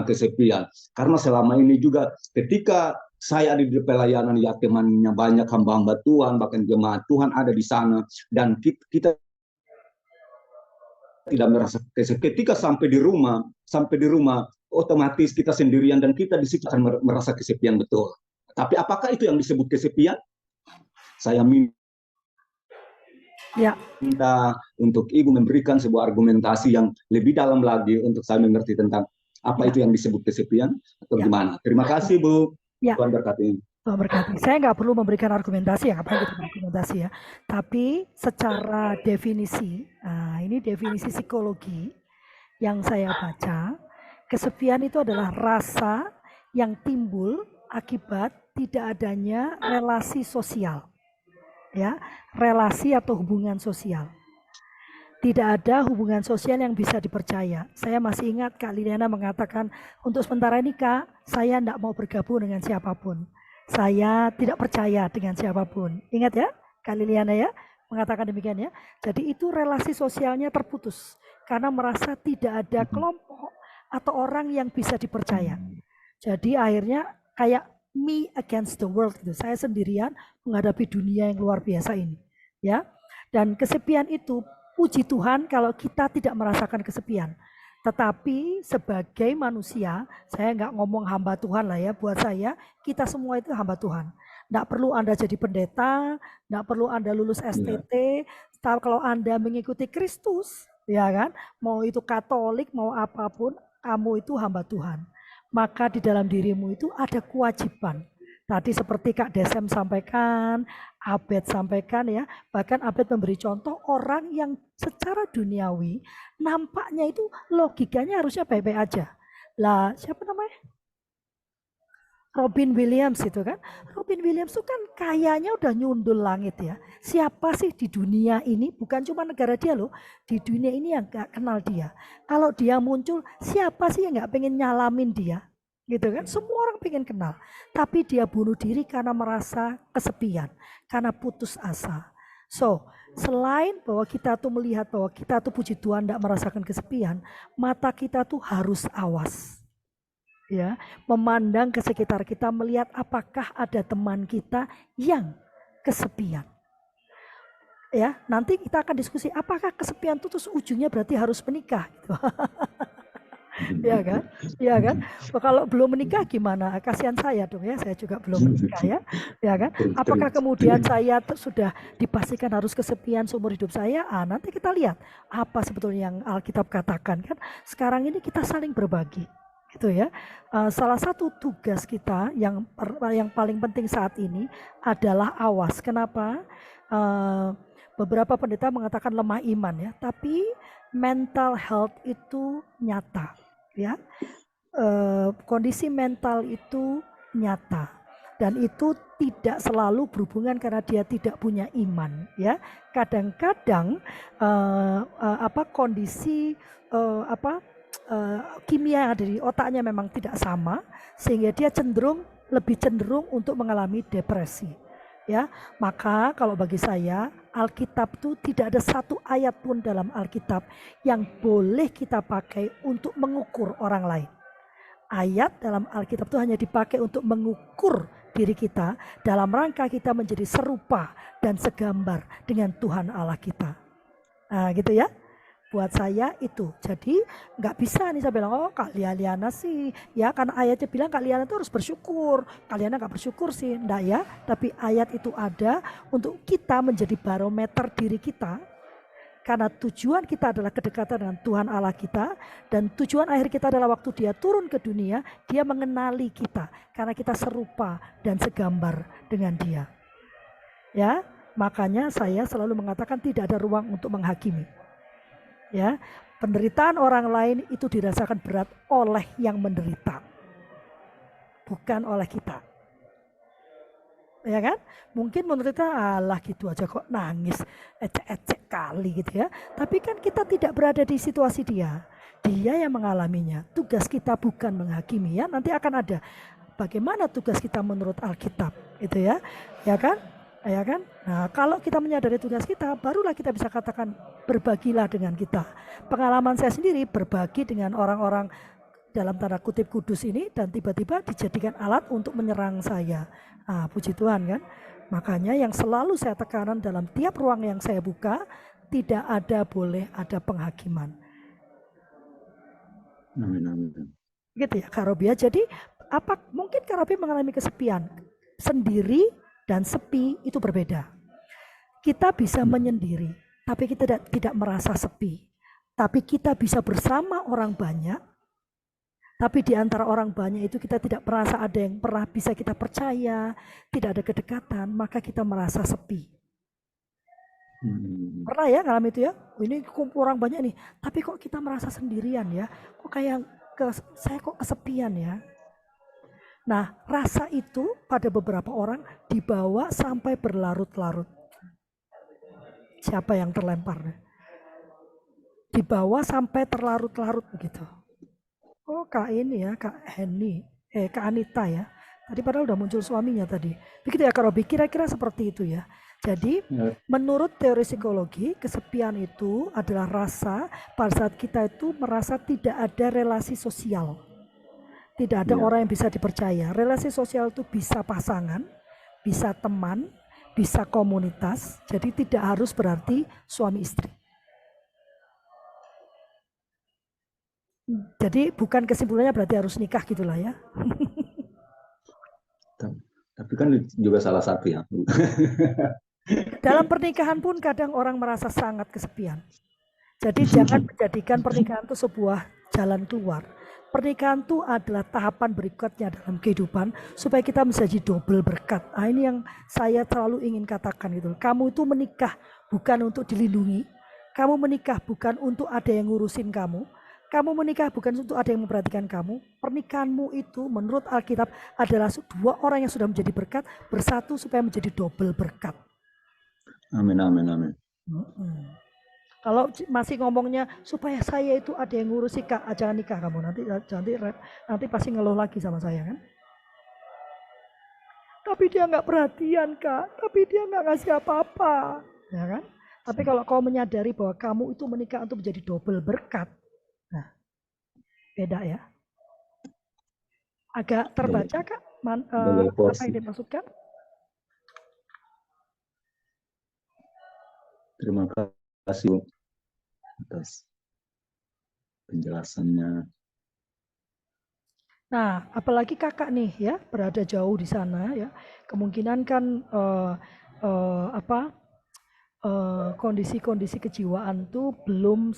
kesepian. Karena selama ini juga ketika saya ada di pelayanan ya temannya banyak hamba-hamba Tuhan, bahkan jemaat Tuhan ada di sana, dan kita tidak merasa kesepian. Ketika sampai di rumah otomatis kita sendirian dan kita di situ akan merasa kesepian betul. Tapi apakah itu yang disebut kesepian? Saya ya, minta untuk Ibu memberikan sebuah argumentasi yang lebih dalam lagi untuk saya mengerti tentang apa Ya. itu yang disebut kesepian atau Ya. gimana. Terima kasih Bu. Ya. Tuhan berkati. Tuhan berkati. Saya nggak perlu memberikan argumentasi ya, ngapain kita argumentasi ya. Tapi secara definisi, nah ini definisi psikologi yang saya baca, kesepian itu adalah rasa yang timbul akibat tidak adanya relasi sosial. Ya, relasi atau hubungan sosial. Tidak ada hubungan sosial yang bisa dipercaya. Saya masih ingat Kak Liliana mengatakan, untuk sementara ini Kak, saya tidak mau bergabung dengan siapapun. Saya tidak percaya dengan siapapun. Ingat ya, Kak Liliana ya, mengatakan demikian ya. Jadi itu relasi sosialnya terputus. Karena merasa tidak ada kelompok atau orang yang bisa dipercaya. Jadi akhirnya kayak me against the world gitu. Saya sendirian menghadapi dunia yang luar biasa ini, ya. Dan kesepian itu, puji Tuhan kalau kita tidak merasakan kesepian. Tetapi sebagai manusia, saya nggak ngomong hamba Tuhan lah ya, buat saya kita semua itu hamba Tuhan. Nggak perlu Anda jadi pendeta, nggak perlu Anda lulus STT. Kalau Anda mengikuti Kristus, ya kan, mau itu Katolik, mau apapun, kamu itu hamba Tuhan. Maka di dalam dirimu itu ada kewajiban. Tadi seperti Kak Desem sampaikan, Abed sampaikan ya, bahkan Abed memberi contoh orang yang secara duniawi nampaknya itu logikanya harusnya baik-baik aja. Lah siapa namanya? Robin Williams itu kan. Robin Williams itu kan kayaknya udah nyundul langit ya. Siapa sih di dunia ini, bukan cuma negara dia loh, di dunia ini yang gak kenal dia. Kalau dia muncul, siapa sih yang gak pengen nyalamin dia? Gitu kan, semua orang pengen kenal. Tapi dia bunuh diri karena merasa kesepian, karena putus asa. So, selain bahwa kita tuh melihat bahwa kita tuh puji Tuhan gak merasakan kesepian, mata kita tuh harus awas. Ya, memandang ke sekitar kita, melihat apakah ada teman kita yang kesepian. Ya, nanti kita akan diskusi apakah kesepian itu terus ujungnya berarti harus menikah gitu. Ya kan? Ya kan? Kalau belum menikah gimana? Kasihan saya dong ya, saya juga belum menikah ya. Ya kan? Apakah kemudian saya sudah dipastikan harus kesepian seumur hidup saya? Nanti kita lihat apa sebetulnya yang Alkitab katakan kan. Sekarang ini kita saling berbagi. Gitu ya. Salah satu tugas kita yang paling penting saat ini adalah awas. Kenapa? Beberapa pendeta mengatakan lemah iman ya, tapi mental health itu nyata ya. Kondisi mental itu nyata dan itu tidak selalu berhubungan karena dia tidak punya iman ya. Kadang-kadang kondisi kimia yang ada di otaknya memang tidak sama sehingga dia lebih cenderung untuk mengalami depresi ya. Maka kalau bagi saya Alkitab itu tidak ada satu ayat pun dalam Alkitab yang boleh kita pakai untuk mengukur orang lain. Ayat dalam Alkitab itu hanya dipakai untuk mengukur diri kita dalam rangka kita menjadi serupa dan segambar dengan Tuhan Allah kita. Nah gitu ya. Buat saya itu, jadi nggak bisa nih saya bilang, oh Kak Liliana sih, ya karena ayatnya bilang Kak Liliana itu harus bersyukur, Kak Liliana nggak bersyukur sih, enggak ya, tapi ayat itu ada untuk kita menjadi barometer diri kita, Karena tujuan kita adalah kedekatan dengan Tuhan Allah kita, dan tujuan akhir kita adalah waktu dia turun ke dunia, dia mengenali kita karena kita serupa dan segambar dengan dia. Ya, makanya saya selalu mengatakan tidak ada ruang untuk menghakimi. Ya, penderitaan orang lain itu dirasakan berat oleh yang menderita, bukan oleh kita. Ya kan? Mungkin menurut kita, alah gitu aja kok nangis, ecek-ecek kali gitu ya. Tapi kan kita tidak berada di situasi dia. Dia yang mengalaminya. Tugas kita bukan menghakimi ya. Nanti akan ada bagaimana tugas kita menurut Alkitab, gitu ya. Ya kan? Ya kan? Nah, kalau kita menyadari tugas kita, barulah kita bisa katakan berbagilah dengan kita. Pengalaman saya sendiri berbagi dengan orang-orang dalam tanda kutip kudus ini, dan tiba-tiba dijadikan alat untuk menyerang saya. Ah, puji Tuhan kan. Makanya yang selalu saya tekankan dalam tiap ruang yang saya buka, tidak ada boleh ada penghakiman. Amin, amin. Gitu ya Kak Robi ya. Jadi apa mungkin Kak Robi mengalami kesepian. Sendiri dan sepi itu berbeda. Kita bisa menyendiri, tapi kita tidak merasa sepi. Tapi kita bisa bersama orang banyak, tapi di antara orang banyak itu kita tidak merasa ada yang pernah bisa kita percaya, tidak ada kedekatan, maka kita merasa sepi. Pernah ya ngalamin itu ya? Oh, ini kumpul orang banyak nih, tapi kok kita merasa sendirian ya? Kok kayak saya kok kesepian ya? Nah, rasa itu pada beberapa orang dibawa sampai berlarut-larut. Siapa yang terlempar? Dibawa sampai terlarut-larut begitu. Oh Kak ini ya, Kak Henny, Kak Anita ya. Tadi padahal udah muncul suaminya tadi. Begitu ya Kak Robi, kira-kira seperti itu ya. Jadi menurut teori psikologi, kesepian itu adalah rasa pada saat kita itu merasa tidak ada relasi sosial. Tidak ada orang yang bisa dipercaya. Relasi sosial itu bisa pasangan, bisa teman, bisa komunitas. Jadi tidak harus berarti suami istri. Jadi bukan kesimpulannya berarti harus nikah gitulah ya. Tapi kan juga salah satu ya. Dalam pernikahan pun kadang orang merasa sangat kesepian. Jadi jangan menjadikan pernikahan itu sebuah jalan keluar. Pernikahan itu adalah tahapan berikutnya dalam kehidupan supaya kita menjadi double berkat. Nah, ini yang saya selalu ingin katakan gitu. Kamu itu menikah bukan untuk dilindungi. Kamu menikah bukan untuk ada yang ngurusin kamu. Kamu menikah bukan untuk ada yang memperhatikan kamu. Pernikahanmu itu menurut Alkitab adalah dua orang yang sudah menjadi berkat bersatu supaya menjadi double berkat. Amin, amin, amin. Kalau masih ngomongnya supaya saya itu ada yang ngurusi Kak, jangan nikah kamu nanti pasti ngeluh lagi sama saya kan. Tapi dia nggak perhatian Kak, tapi dia nggak ngasih apa-apa, ya kan? Tapi kalau kau menyadari bahwa kamu itu menikah untuk menjadi double berkat, nah beda ya. Agak terbaca Kak, apa yang dimaksudkan? Terima kasih atas penjelasannya. Nah, apalagi kakak nih ya berada jauh di sana ya, kemungkinan kan kondisi-kondisi kejiwaan tuh belum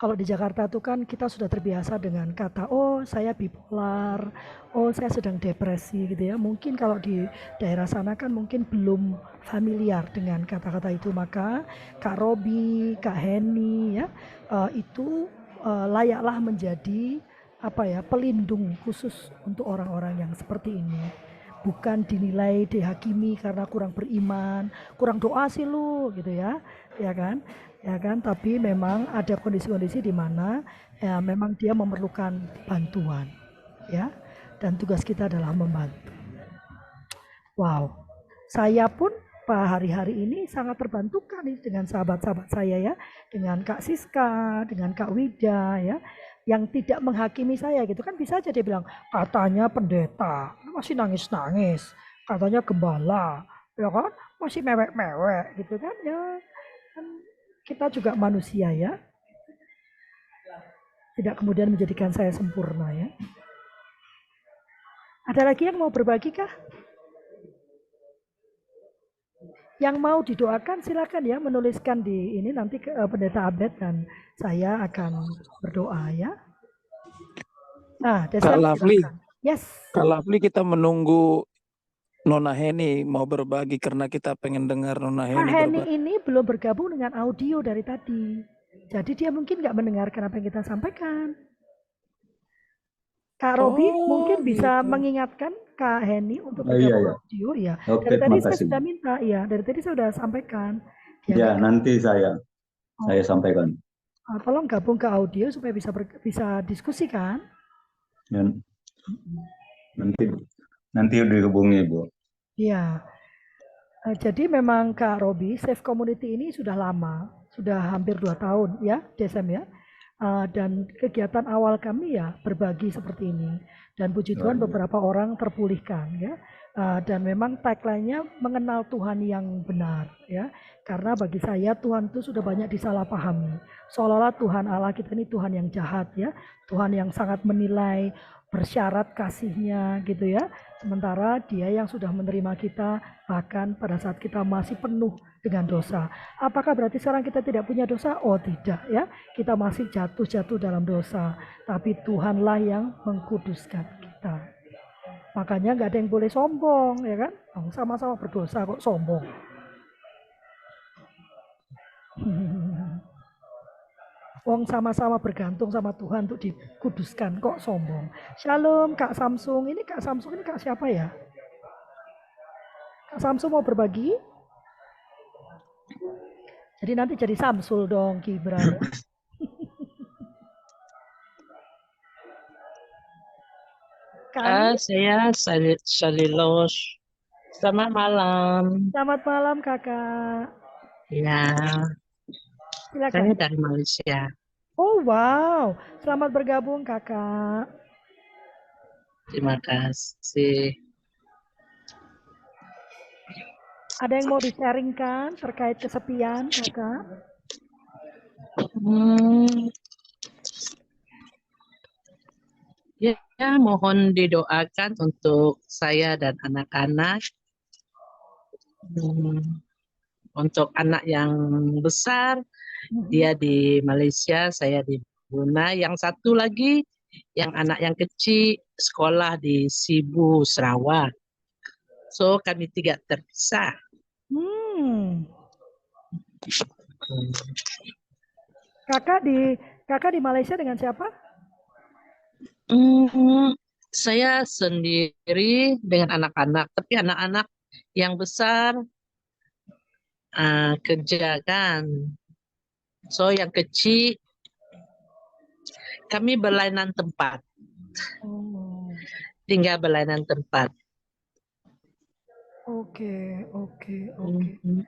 kalau di Jakarta tuh kan kita sudah terbiasa dengan kata, oh saya bipolar, oh saya sedang depresi gitu ya. Mungkin kalau di daerah sana kan mungkin belum familiar dengan kata-kata itu. Maka Kak Robi, Kak Henny ya, itu layaklah menjadi pelindung khusus untuk orang-orang yang seperti ini. Bukan dinilai dihakimi karena kurang beriman, kurang doa sih lu gitu ya kan? Ya kan, tapi memang ada kondisi-kondisi di mana ya memang dia memerlukan bantuan ya, dan tugas kita adalah membantu. Wow, saya pun hari-hari ini sangat terbantukan dengan sahabat-sahabat saya ya, dengan Kak Siska, dengan Kak Wida ya, yang tidak menghakimi saya gitu kan. Bisa aja dia bilang katanya pendeta masih nangis-nangis, katanya gembala ya kan masih mewek-mewek gitu kan ya kan. Kita juga manusia ya, tidak kemudian menjadikan saya sempurna ya. Ada lagi yang mau berbagi kah? Yang mau didoakan silakan ya, menuliskan di ini nanti ke Pendeta Abed dan saya akan berdoa ya. Nah, Kak Desem Lovely, silakan. Yes. Kak Lovely, kita menunggu Nona Heni mau berbagi karena kita pengen dengar Nona Kak Heni Heni berbagi. ini belum bergabung dengan audio dari tadi. Jadi dia mungkin nggak mendengarkan apa yang kita sampaikan. Kak Robi mungkin bisa gitu. mengingatkan Kak Heni untuk Oh, iya, bergabung iya. audio ya. Oke, Dari tadi terima saya kasih. sudah minta, ya. Dari tadi saya sudah sampaikan. Dia Ya, nggak- nanti saya Oh, sampaikan. tolong gabung ke audio supaya bisa diskusi kan. Dan nanti dihubungi, Bu. Iya. Jadi memang Kak Robi, Safe Community ini sudah lama, sudah hampir 2 tahun ya, Desem ya. Dan kegiatan awal kami ya berbagi seperti ini. Dan puji Tuhan beberapa orang terpulihkan ya. Dan memang tagline-nya mengenal Tuhan yang benar ya. Karena bagi saya Tuhan itu sudah banyak disalahpahami. Seolah-olah Tuhan Allah kita ini Tuhan yang jahat ya. Tuhan yang sangat menilai, bersyarat kasihnya gitu ya. Sementara dia yang sudah menerima kita bahkan pada saat kita masih penuh dengan dosa. Apakah berarti sekarang kita tidak punya dosa? Oh tidak ya. Kita masih jatuh dalam dosa. Tapi Tuhanlah yang mengkuduskan kita. Makanya nggak ada yang boleh sombong ya kan. Sama-sama berdosa kok sombong. Wong sama-sama bergantung sama Tuhan untuk dikuduskan kok sombong. Shalom Kak Samsung. Ini Kak Samsung ini Kak siapa ya? Kak Samsung mau berbagi? Jadi nanti jadi Samsul dong Gibran. Saya Salilos. Selamat malam. Selamat malam Kakak. Ya, Silakan. saya dari Malaysia. Oh wow, selamat bergabung Kakak. Terima kasih. Ada yang mau di-sharingkan terkait kesepian Kakak? Ya, mohon didoakan untuk saya dan anak-anak. Untuk anak yang besar, dia di Malaysia, saya di Brunei. Yang satu lagi, yang anak yang kecil, sekolah di Sibu, Sarawak. So, kami 3 terpisah. Kakak di Malaysia dengan siapa? Saya sendiri dengan anak-anak, tapi anak-anak yang besar kerja kan. So yang kecil kami berlainan tempat, tinggal berlainan tempat. Oke.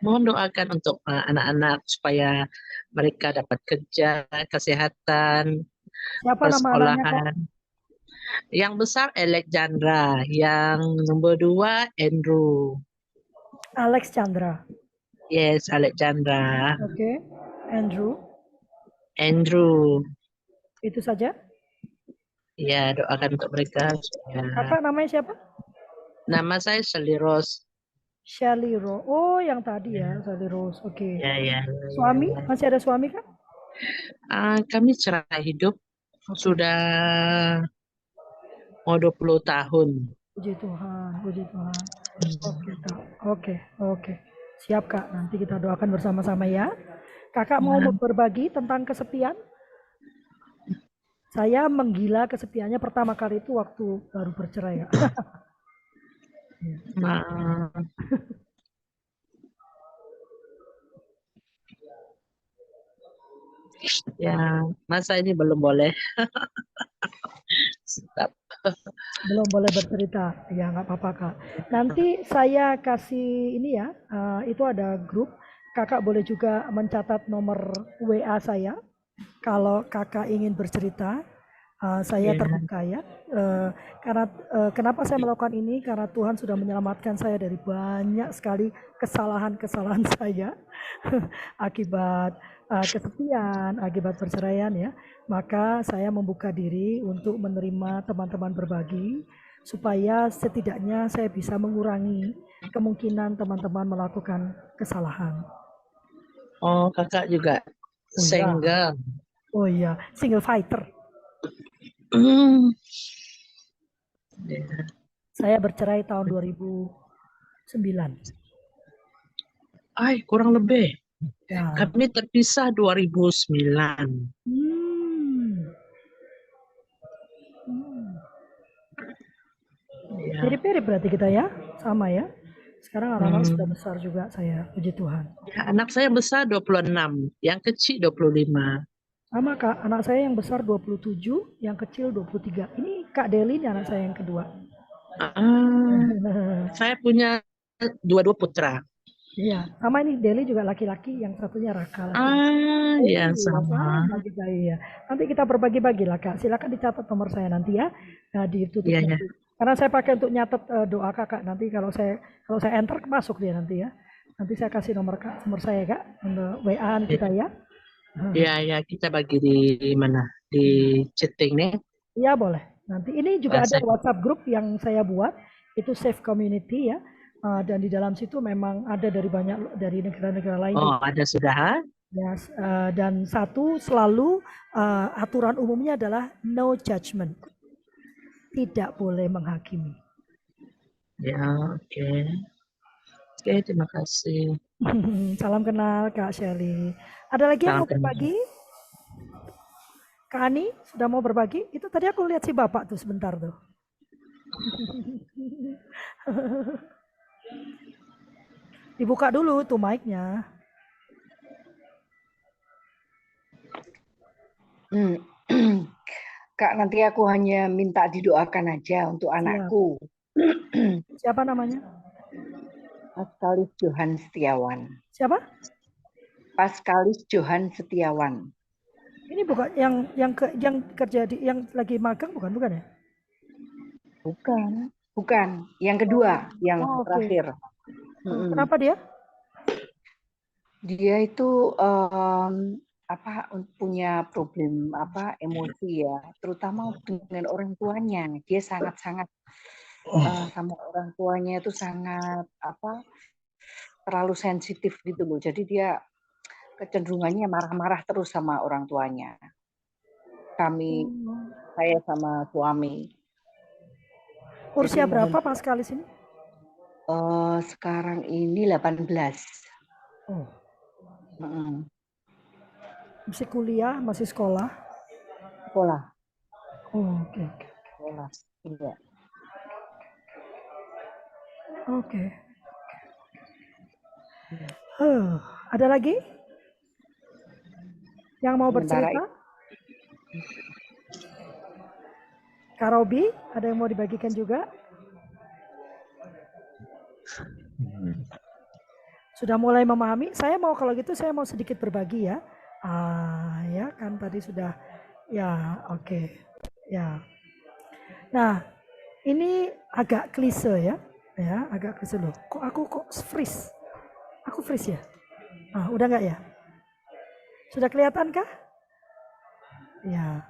Mohon doakan untuk anak-anak supaya mereka dapat kerja, kesehatan, Siapa nama anaknya Kak? persekolahan. Yang besar Alexandra, yang nomor 2 Andrew. Alex Chandra. Yes, Alexandra. Oke. Andrew. Itu saja? Ya, doakan untuk mereka. Kakak namanya siapa? Nama saya Shelly Rose. Shelly Rose. Oh, yang tadi ya, Shelly Rose. Oke. Ya. Suami? Masih ada suami kan? Kami cerai hidup sudah mau 20 tahun. Puji Tuhan. Oke. Siap Kak, nanti kita doakan bersama-sama ya. Kakak mau berbagi tentang kesepian? Saya menggila kesepiannya pertama kali itu waktu baru bercerai. Ya, masa ini belum boleh. Belum boleh bercerita, ya nggak apa-apa Kak. Nanti saya kasih ini ya, itu ada grup. Kakak boleh juga mencatat nomor WA saya. Kalau kakak ingin bercerita, saya terbuka ya. Karena kenapa saya melakukan ini? Karena Tuhan sudah menyelamatkan saya dari banyak sekali kesalahan-kesalahan saya akibat kesepian, akibat perceraian ya. Maka saya membuka diri untuk menerima teman-teman berbagi supaya setidaknya saya bisa mengurangi kemungkinan teman-teman melakukan kesalahan. Oh, kakak juga Oh iya, single. oh iya, single fighter. Hmm. Ya. Saya bercerai tahun 2009. Ay, kurang lebih. Ya. Kami terpisah 2009. Hmm. Ya. Mirip-mirip berarti kita ya, sama ya. Sekarang anak-anak sudah Hmm. besar juga saya, puji Tuhan. Ya, anak saya besar 26, yang kecil 25. Sama Kak, anak saya yang besar 27, yang kecil 23. Ini Kak Deli ini anak saya yang kedua. Saya punya dua-dua putra. Iya, sama ini Deli juga laki-laki, yang satunya Raka laki. Ya Iya, sama. sama kita iya. Nanti kita berbagi-bagi lah Kak. Silakan dicatat nomor saya nanti ya. Nah, ditutup Iya, ya. nanti. Karena saya pakai untuk nyatet doa Kakak nanti kalau saya enter masuk dia nanti ya. Nanti saya kasih nomor saya Kak untuk WA kita ya. Ya, kita bagi di mana? Di chatting nih. Iya boleh. Nanti ini juga ada Saya- WhatsApp group yang saya buat, itu Safe Community ya. Dan di dalam situ memang ada dari negara-negara lain. Oh, ada sudah. Ya, dan satu selalu aturan umumnya adalah no judgment. Tidak boleh menghakimi. Ya, oke. Oke, terima kasih. Salam kenal Kak Shelly. Ada lagi yang Salam mau berbagi? Kak Ani sudah mau berbagi? Itu tadi aku lihat si Bapak tuh sebentar tuh. Dibuka dulu tuh mic-nya. Kak, nanti aku hanya minta didoakan aja untuk anakku. Siapa namanya? Paskalis Johan Setiawan. Siapa? Paskalis Johan Setiawan. Ini bukan yang kerja yang lagi magang bukan ya? Bukan. Yang kedua, yang oke. terakhir. Kenapa dia? Dia itu punya problem emosi ya, terutama dengan orang tuanya. Dia sangat-sangat sama orang tuanya itu sangat terlalu sensitif gitu loh. Jadi dia kecenderungannya marah-marah terus sama orang tuanya. Saya sama suami. Usia berapa Paskalis ini? Sekarang ini 18. Oh. Masih kuliah, masih sekolah? Sekolah. Oh, oke. Sekolah. Iya. Oke. Ada lagi? Yang mau bercerita? Kak Robi, ada yang mau dibagikan juga? Sudah mulai memahami? Saya mau kalau gitu saya mau sedikit berbagi ya. Ya kan tadi sudah ya oke. Ya. Nah, ini agak klise ya. Ya, agak klise loh. Kok aku freeze? Aku freeze ya? Udah nggak ya? Sudah kelihatan kah? Ya.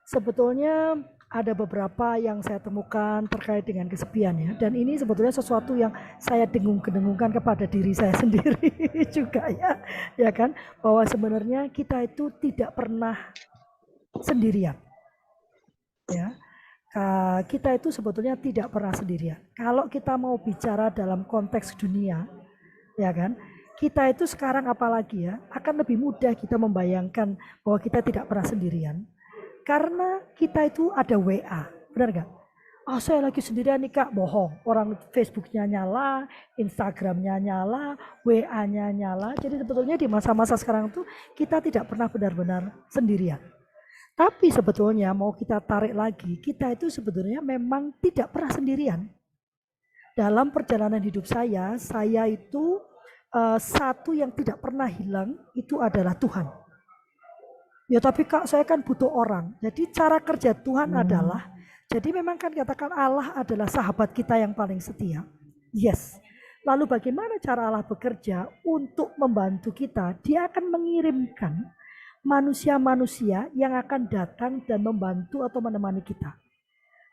Sebetulnya ada beberapa yang saya temukan terkait dengan kesepian ya. Dan ini sebetulnya sesuatu yang saya dengung-dengungkan kepada diri saya sendiri juga ya. Ya kan? Bahwa sebenarnya kita itu tidak pernah sendirian. Ya. Kita itu sebetulnya tidak pernah sendirian. Kalau kita mau bicara dalam konteks dunia, ya kan? Kita itu sekarang apalagi ya, akan lebih mudah kita membayangkan bahwa kita tidak pernah sendirian. Karena kita itu ada WA, benar nggak? Saya lagi sendirian nih Kak, bohong. Orang Facebooknya nyala, Instagramnya nyala, WA-nya nyala. Jadi sebetulnya di masa-masa sekarang itu kita tidak pernah benar-benar sendirian. Tapi sebetulnya mau kita tarik lagi, kita itu sebetulnya memang tidak pernah sendirian. Dalam perjalanan hidup saya itu satu yang tidak pernah hilang itu adalah Tuhan. Ya tapi Kak, saya kan butuh orang. Jadi cara kerja Tuhan adalah, jadi memang kan katakan Allah adalah sahabat kita yang paling setia. Yes. Lalu bagaimana cara Allah bekerja untuk membantu kita? Dia akan mengirimkan manusia-manusia yang akan datang dan membantu atau menemani kita.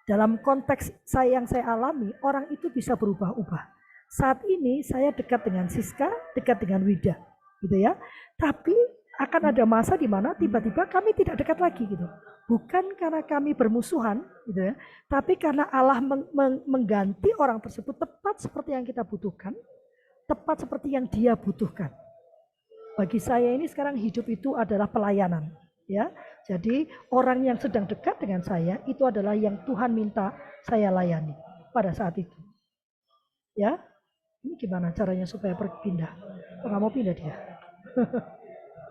Dalam konteks yang saya alami, orang itu bisa berubah-ubah. Saat ini saya dekat dengan Siska, dekat dengan Wida, gitu ya. Tapi akan ada masa di mana tiba-tiba kami tidak dekat lagi gitu. Bukan karena kami bermusuhan, gitu ya, tapi karena Allah mengganti orang tersebut tepat seperti yang kita butuhkan, tepat seperti yang Dia butuhkan. Bagi saya ini sekarang hidup itu adalah pelayanan, ya. Jadi orang yang sedang dekat dengan saya itu adalah yang Tuhan minta saya layani pada saat itu. Ya, ini gimana caranya supaya pindah? Kok nggak mau pindah dia?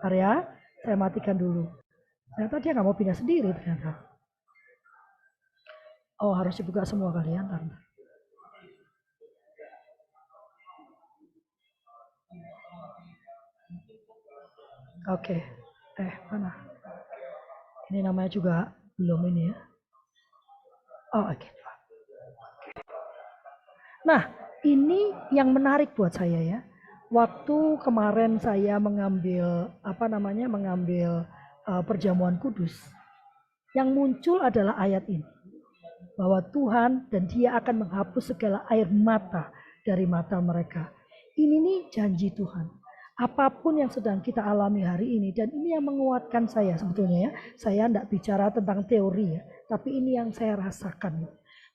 Arya, saya matikan dulu. Ternyata dia nggak mau pindah sendiri ternyata. Oh, harus dibuka semua kalian. Oke, mana? Ini namanya juga belum ini ya. Oh, oke. Nah, ini yang menarik buat saya ya. Waktu kemarin saya mengambil perjamuan kudus, yang muncul adalah ayat ini, bahwa Tuhan dan Dia akan menghapus segala air mata dari mata mereka. Ini nih janji Tuhan. Apapun yang sedang kita alami hari ini, dan ini yang menguatkan saya sebetulnya ya. Saya tidak bicara tentang teori ya, tapi ini yang saya rasakan.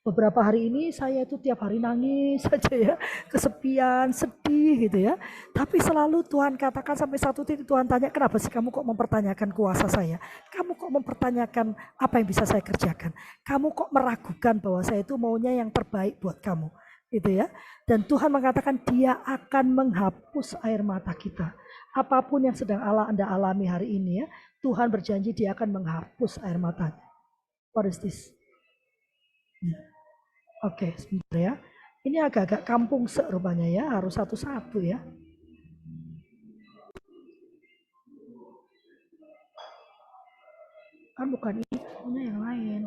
Beberapa hari ini saya itu tiap hari nangis saja ya, kesepian, sedih gitu ya. Tapi selalu Tuhan katakan sampai satu titik Tuhan tanya, kenapa sih kamu kok mempertanyakan kuasa saya? Kamu kok mempertanyakan apa yang bisa saya kerjakan? Kamu kok meragukan bahwa saya itu maunya yang terbaik buat kamu? Gitu ya. Dan Tuhan mengatakan Dia akan menghapus air mata kita. Apapun yang sedang Anda alami hari ini ya, Tuhan berjanji Dia akan menghapus air matanya. What is this? Oke, sebentar ya. Ini agak-agak kampung rupanya ya, harus satu-satu ya. Kan bukan ini yang lain.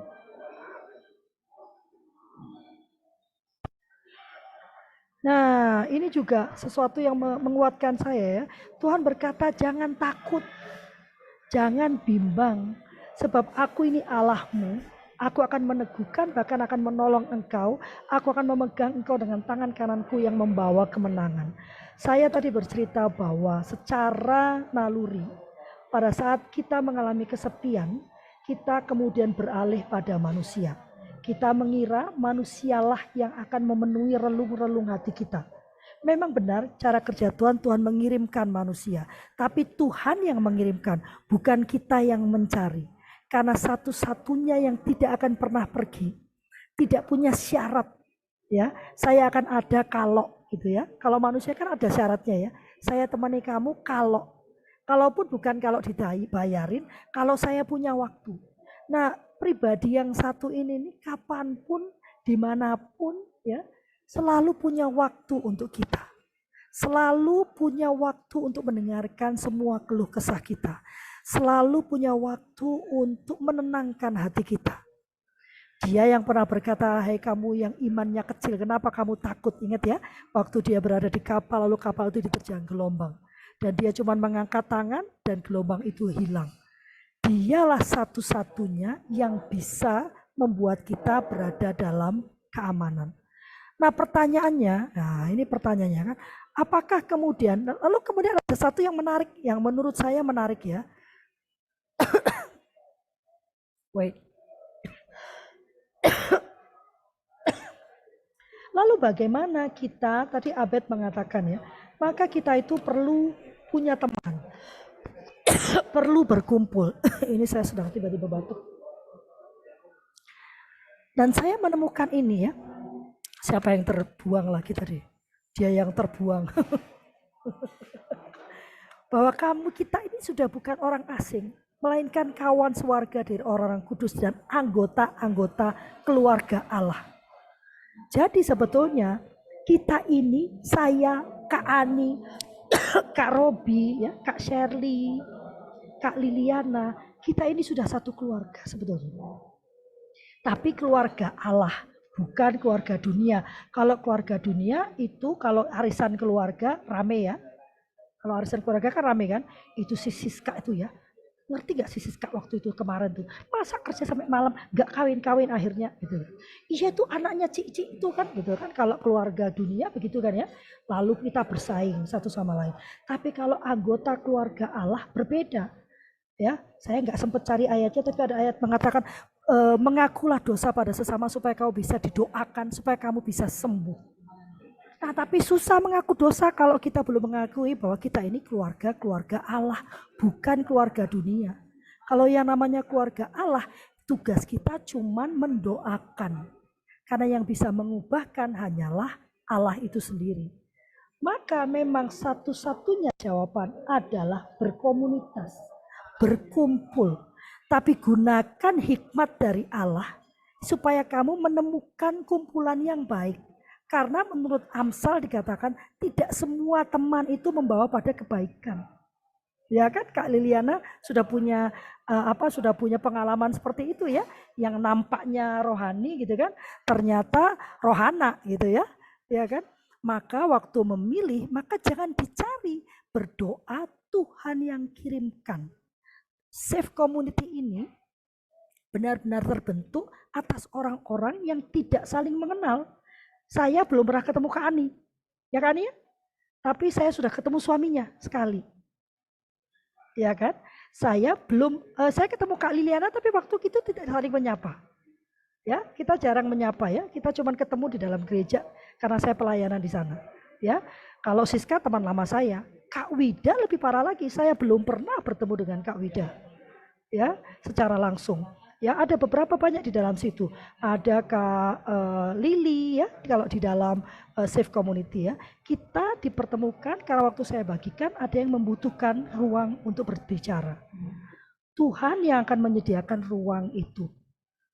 Nah, ini juga sesuatu yang menguatkan saya ya. Tuhan berkata, jangan takut, jangan bimbang, sebab aku ini Allahmu. Aku akan meneguhkan, bahkan akan menolong engkau. Aku akan memegang engkau dengan tangan kananku yang membawa kemenangan. Saya tadi bercerita bahwa secara naluri, pada saat kita mengalami kesepian, kita kemudian beralih pada manusia. Kita mengira manusialah yang akan memenuhi relung-relung hati kita. Memang benar cara kerja Tuhan, Tuhan mengirimkan manusia. Tapi Tuhan yang mengirimkan, bukan kita yang mencari. Karena satu-satunya yang tidak akan pernah pergi, tidak punya syarat. Ya, saya akan ada kalau gitu ya. Kalau manusia kan ada syaratnya ya. Saya temani kamu kalau. Kalaupun bukan kalau dibayarin, kalau saya punya waktu. Nah, pribadi yang satu ini nih kapanpun, dimanapun ya, selalu punya waktu untuk kita. Selalu punya waktu untuk mendengarkan semua keluh kesah kita. Selalu punya waktu untuk menenangkan hati kita. Dia yang pernah berkata, hai kamu yang imannya kecil, kenapa kamu takut? Ingat ya, waktu dia berada di kapal, lalu kapal itu diterjang gelombang. Dan dia cuma mengangkat tangan dan gelombang itu hilang. Dialah satu-satunya yang bisa membuat kita berada dalam keamanan. Nah pertanyaannya, nah ini pertanyaannya kan, apakah kemudian, lalu kemudian ada satu yang menarik, yang menurut saya menarik ya. Wait. Lalu bagaimana kita, tadi Abed mengatakan ya, maka kita itu perlu punya teman, perlu berkumpul. Ini saya sedang tiba-tiba batuk. Dan saya menemukan ini ya, siapa yang terbuang lagi tadi? Dia yang terbuang. Bahwa kita ini sudah bukan orang asing, melainkan kawan sewarga dari orang-orang kudus dan anggota-anggota keluarga Allah. Jadi sebetulnya kita ini, saya, Kak Ani, Kak Robi, ya, Kak Shirley, Kak Liliana, kita ini sudah satu keluarga sebetulnya. Tapi keluarga Allah, bukan keluarga dunia. Kalau keluarga dunia itu, kalau arisan keluarga rame ya. Kalau arisan keluarga kan rame kan, itu si Siska itu ya. Ngerti gak sih Siska waktu itu kemarin tuh, masa kerja sampai malam gak kawin-kawin akhirnya gitu. Iya tuh anaknya Cik itu kan gitu kan, kalau keluarga dunia begitu kan ya, lalu kita bersaing satu sama lain. Tapi kalau anggota keluarga Allah berbeda ya. Saya nggak sempat cari ayatnya, tapi ada ayat mengatakan mengakulah dosa pada sesama supaya kamu bisa didoakan, supaya kamu bisa sembuh. Nah, tapi susah mengaku dosa kalau kita belum mengakui bahwa kita ini keluarga Allah, bukan keluarga dunia. Kalau yang namanya keluarga Allah, tugas kita cuma mendoakan. Karena yang bisa mengubahkan hanyalah Allah itu sendiri. Maka memang satu-satunya jawaban adalah berkomunitas, berkumpul. Tapi gunakan hikmat dari Allah supaya kamu menemukan kumpulan yang baik. Karena menurut Amsal dikatakan tidak semua teman itu membawa pada kebaikan. Ya kan Kak Liliana sudah punya sudah punya pengalaman seperti itu ya, yang nampaknya rohani gitu kan, ternyata rohana gitu ya. Ya kan? Maka waktu memilih, maka jangan dicari, berdoa Tuhan yang kirimkan. Safe Community ini benar-benar terbentuk atas orang-orang yang tidak saling mengenal. Saya belum pernah ketemu Kak Ani, ya Kak Ani ya? Tapi saya sudah ketemu suaminya sekali, ya kan? Saya ketemu Kak Liliana, tapi waktu itu tidak saling menyapa. Ya, kita jarang menyapa ya. Kita cuma ketemu di dalam gereja karena saya pelayanan di sana. Ya, kalau Siska teman lama saya, Kak Wida lebih parah lagi. Saya belum pernah bertemu dengan Kak Wida, ya, secara langsung. Ya, ada beberapa banyak di dalam situ. Ada Kak Lili ya, kalau di dalam Safe Community ya. Kita dipertemukan karena waktu saya bagikan ada yang membutuhkan ruang untuk berbicara. Tuhan yang akan menyediakan ruang itu.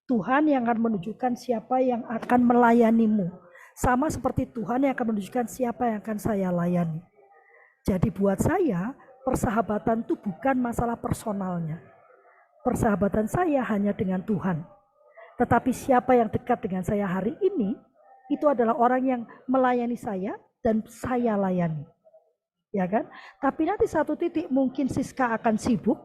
Tuhan yang akan menunjukkan siapa yang akan melayanimu. Sama seperti Tuhan yang akan menunjukkan siapa yang akan saya layani. Jadi buat saya, persahabatan itu bukan masalah personalnya. Persahabatan saya hanya dengan Tuhan. Tetapi siapa yang dekat dengan saya hari ini, itu adalah orang yang melayani saya dan saya layani. Ya kan? Tapi nanti satu titik mungkin Siska akan sibuk,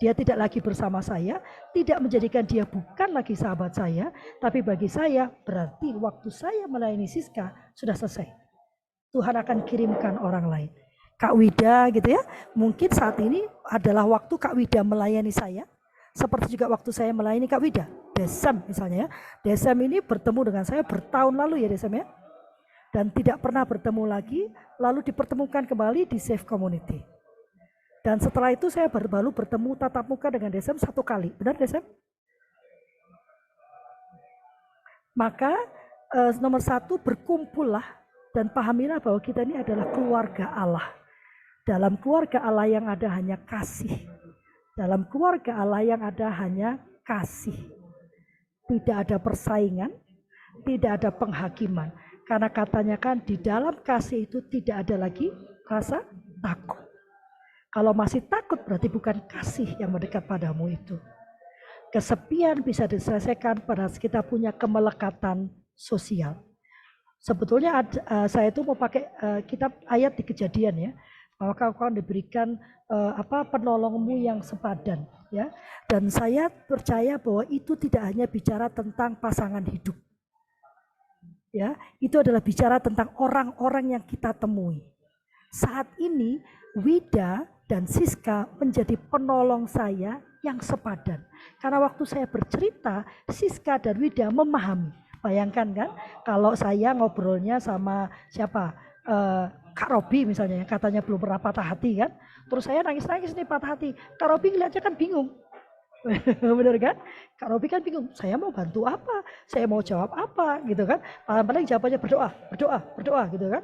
dia tidak lagi bersama saya, tidak menjadikan dia bukan lagi sahabat saya, tapi bagi saya berarti waktu saya melayani Siska sudah selesai. Tuhan akan kirimkan orang lain. Kak Wida gitu ya, mungkin saat ini adalah waktu Kak Wida melayani saya, seperti juga waktu saya melayani Kak Wida. Desem misalnya ya, Desem ini bertemu dengan saya bertahun lalu ya Desem ya, dan tidak pernah bertemu lagi, lalu dipertemukan kembali di Safe Community. Dan setelah itu saya baru bertemu tatap muka dengan Desem satu kali, benar Desem? Maka nomor satu, berkumpullah dan pahamilah bahwa kita ini adalah keluarga Allah. Dalam keluarga Allah yang ada hanya kasih. Dalam keluarga Allah yang ada hanya kasih. Tidak ada persaingan, tidak ada penghakiman. Karena katanya kan di dalam kasih itu tidak ada lagi rasa takut. Kalau masih takut berarti bukan kasih yang mendekat padamu itu. Kesepian bisa diselesaikan pada kita punya kemelekatan sosial. Sebetulnya saya itu mau pakai kitab ayat di Kejadian ya. Bahwa kau akan diberikan penolongmu yang sepadan ya. Dan saya percaya bahwa itu tidak hanya bicara tentang pasangan hidup. Ya, itu adalah bicara tentang orang-orang yang kita temui. Saat ini Wida dan Siska menjadi penolong saya yang sepadan. Karena waktu saya bercerita, Siska dan Wida memahami. Bayangkan kan, kalau saya ngobrolnya sama siapa? Kak Robi misalnya, yang katanya belum pernah patah hati kan. Terus saya nangis-nangis nih patah hati. Kak Robi ngeliatnya kan bingung. Bener kan? Kak Robi kan bingung, saya mau bantu apa? Saya mau jawab apa gitu kan? Paling jawabannya berdoa gitu kan?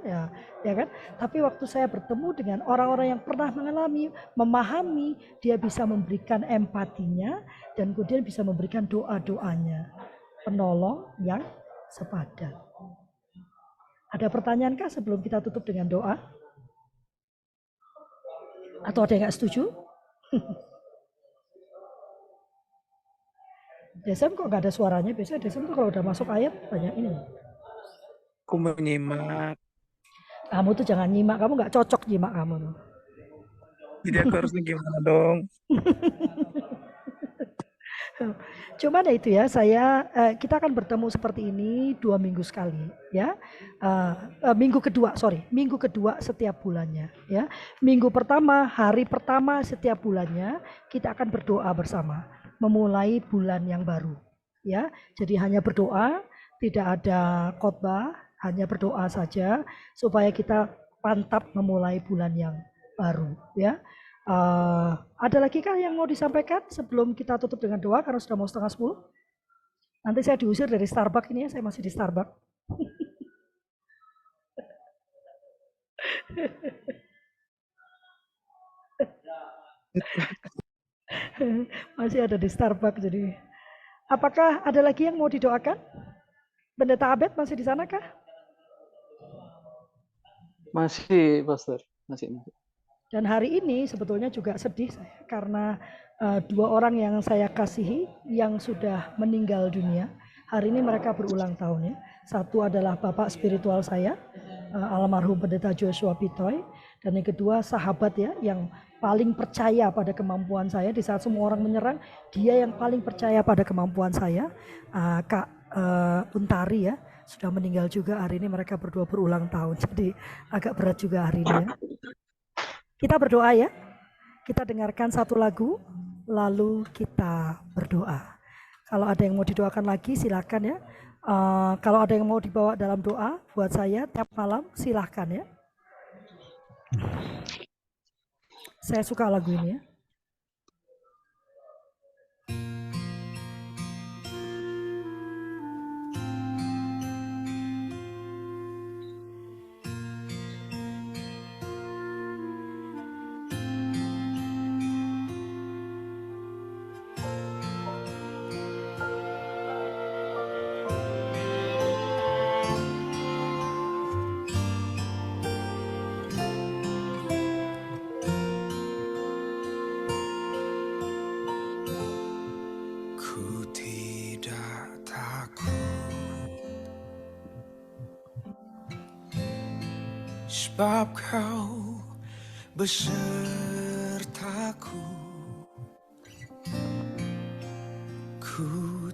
Ya kan? Tapi waktu saya bertemu dengan orang-orang yang pernah mengalami, memahami, dia bisa memberikan empatinya dan kemudian bisa memberikan doa-doanya. Penolong yang sepadan. Ada pertanyaankah sebelum kita tutup dengan doa? Atau ada yang nggak setuju? Desem kok nggak ada suaranya? Biasanya Desem tuh kalau udah masuk ayat banyak ini. Aku menyimak. Kamu tuh jangan nyimak, kamu nggak cocok nyimak kamu. Jadi aku harusnya gimana dong? Cuman ya itu ya, kita akan bertemu seperti ini 2 minggu sekali ya. Minggu kedua setiap bulannya ya. Minggu pertama, hari pertama setiap bulannya kita akan berdoa bersama memulai bulan yang baru ya. Jadi hanya berdoa, tidak ada khotbah, hanya berdoa saja supaya kita mantap memulai bulan yang baru ya. Ada lagi kah yang mau disampaikan sebelum kita tutup dengan doa karena sudah mau 9:30? Nanti saya diusir dari Starbucks ini ya, saya masih di Starbucks. Masih ada di Starbucks jadi. Apakah ada lagi yang mau didoakan? Pendeta Abed masih di sana kah? Masih, Pastor. Masih. Dan hari ini sebetulnya juga sedih saya karena 2 orang yang saya kasihi yang sudah meninggal dunia. Hari ini mereka berulang tahun ya. Satu adalah bapak spiritual saya, almarhum Pendeta Joshua Pitoy, dan yang kedua sahabat ya yang paling percaya pada kemampuan saya di saat semua orang menyerang, dia yang paling percaya pada kemampuan saya, Kak Untari ya. Sudah meninggal juga hari ini, mereka berdua berulang tahun. Jadi agak berat juga hari ini ya. Kita berdoa ya, kita dengarkan satu lagu, lalu kita berdoa. Kalau ada yang mau didoakan lagi silakan ya. Kalau ada yang mau dibawa dalam doa buat saya tiap malam silakan ya. Saya suka lagu ini ya. Sebab kau besertaku, ku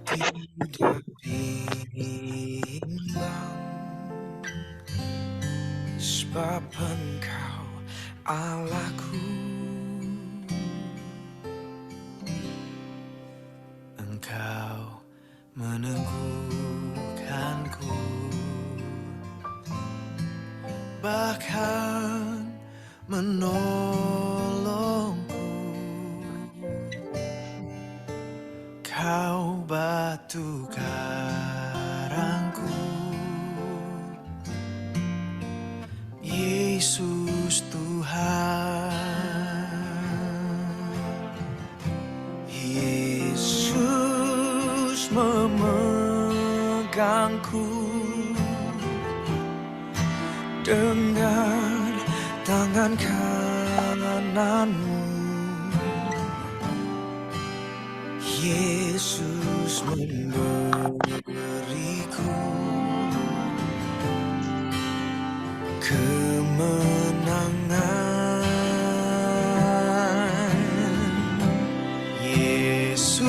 tidak bimbang. Sebab Engkau Allahku, Engkau meneguhkanku, bahkan menolongku. Kau batu karangku, Yesus Tuhan. Yesus memegangku dengan tangan kananmu. Yesus memberiku kemenangan. Yesus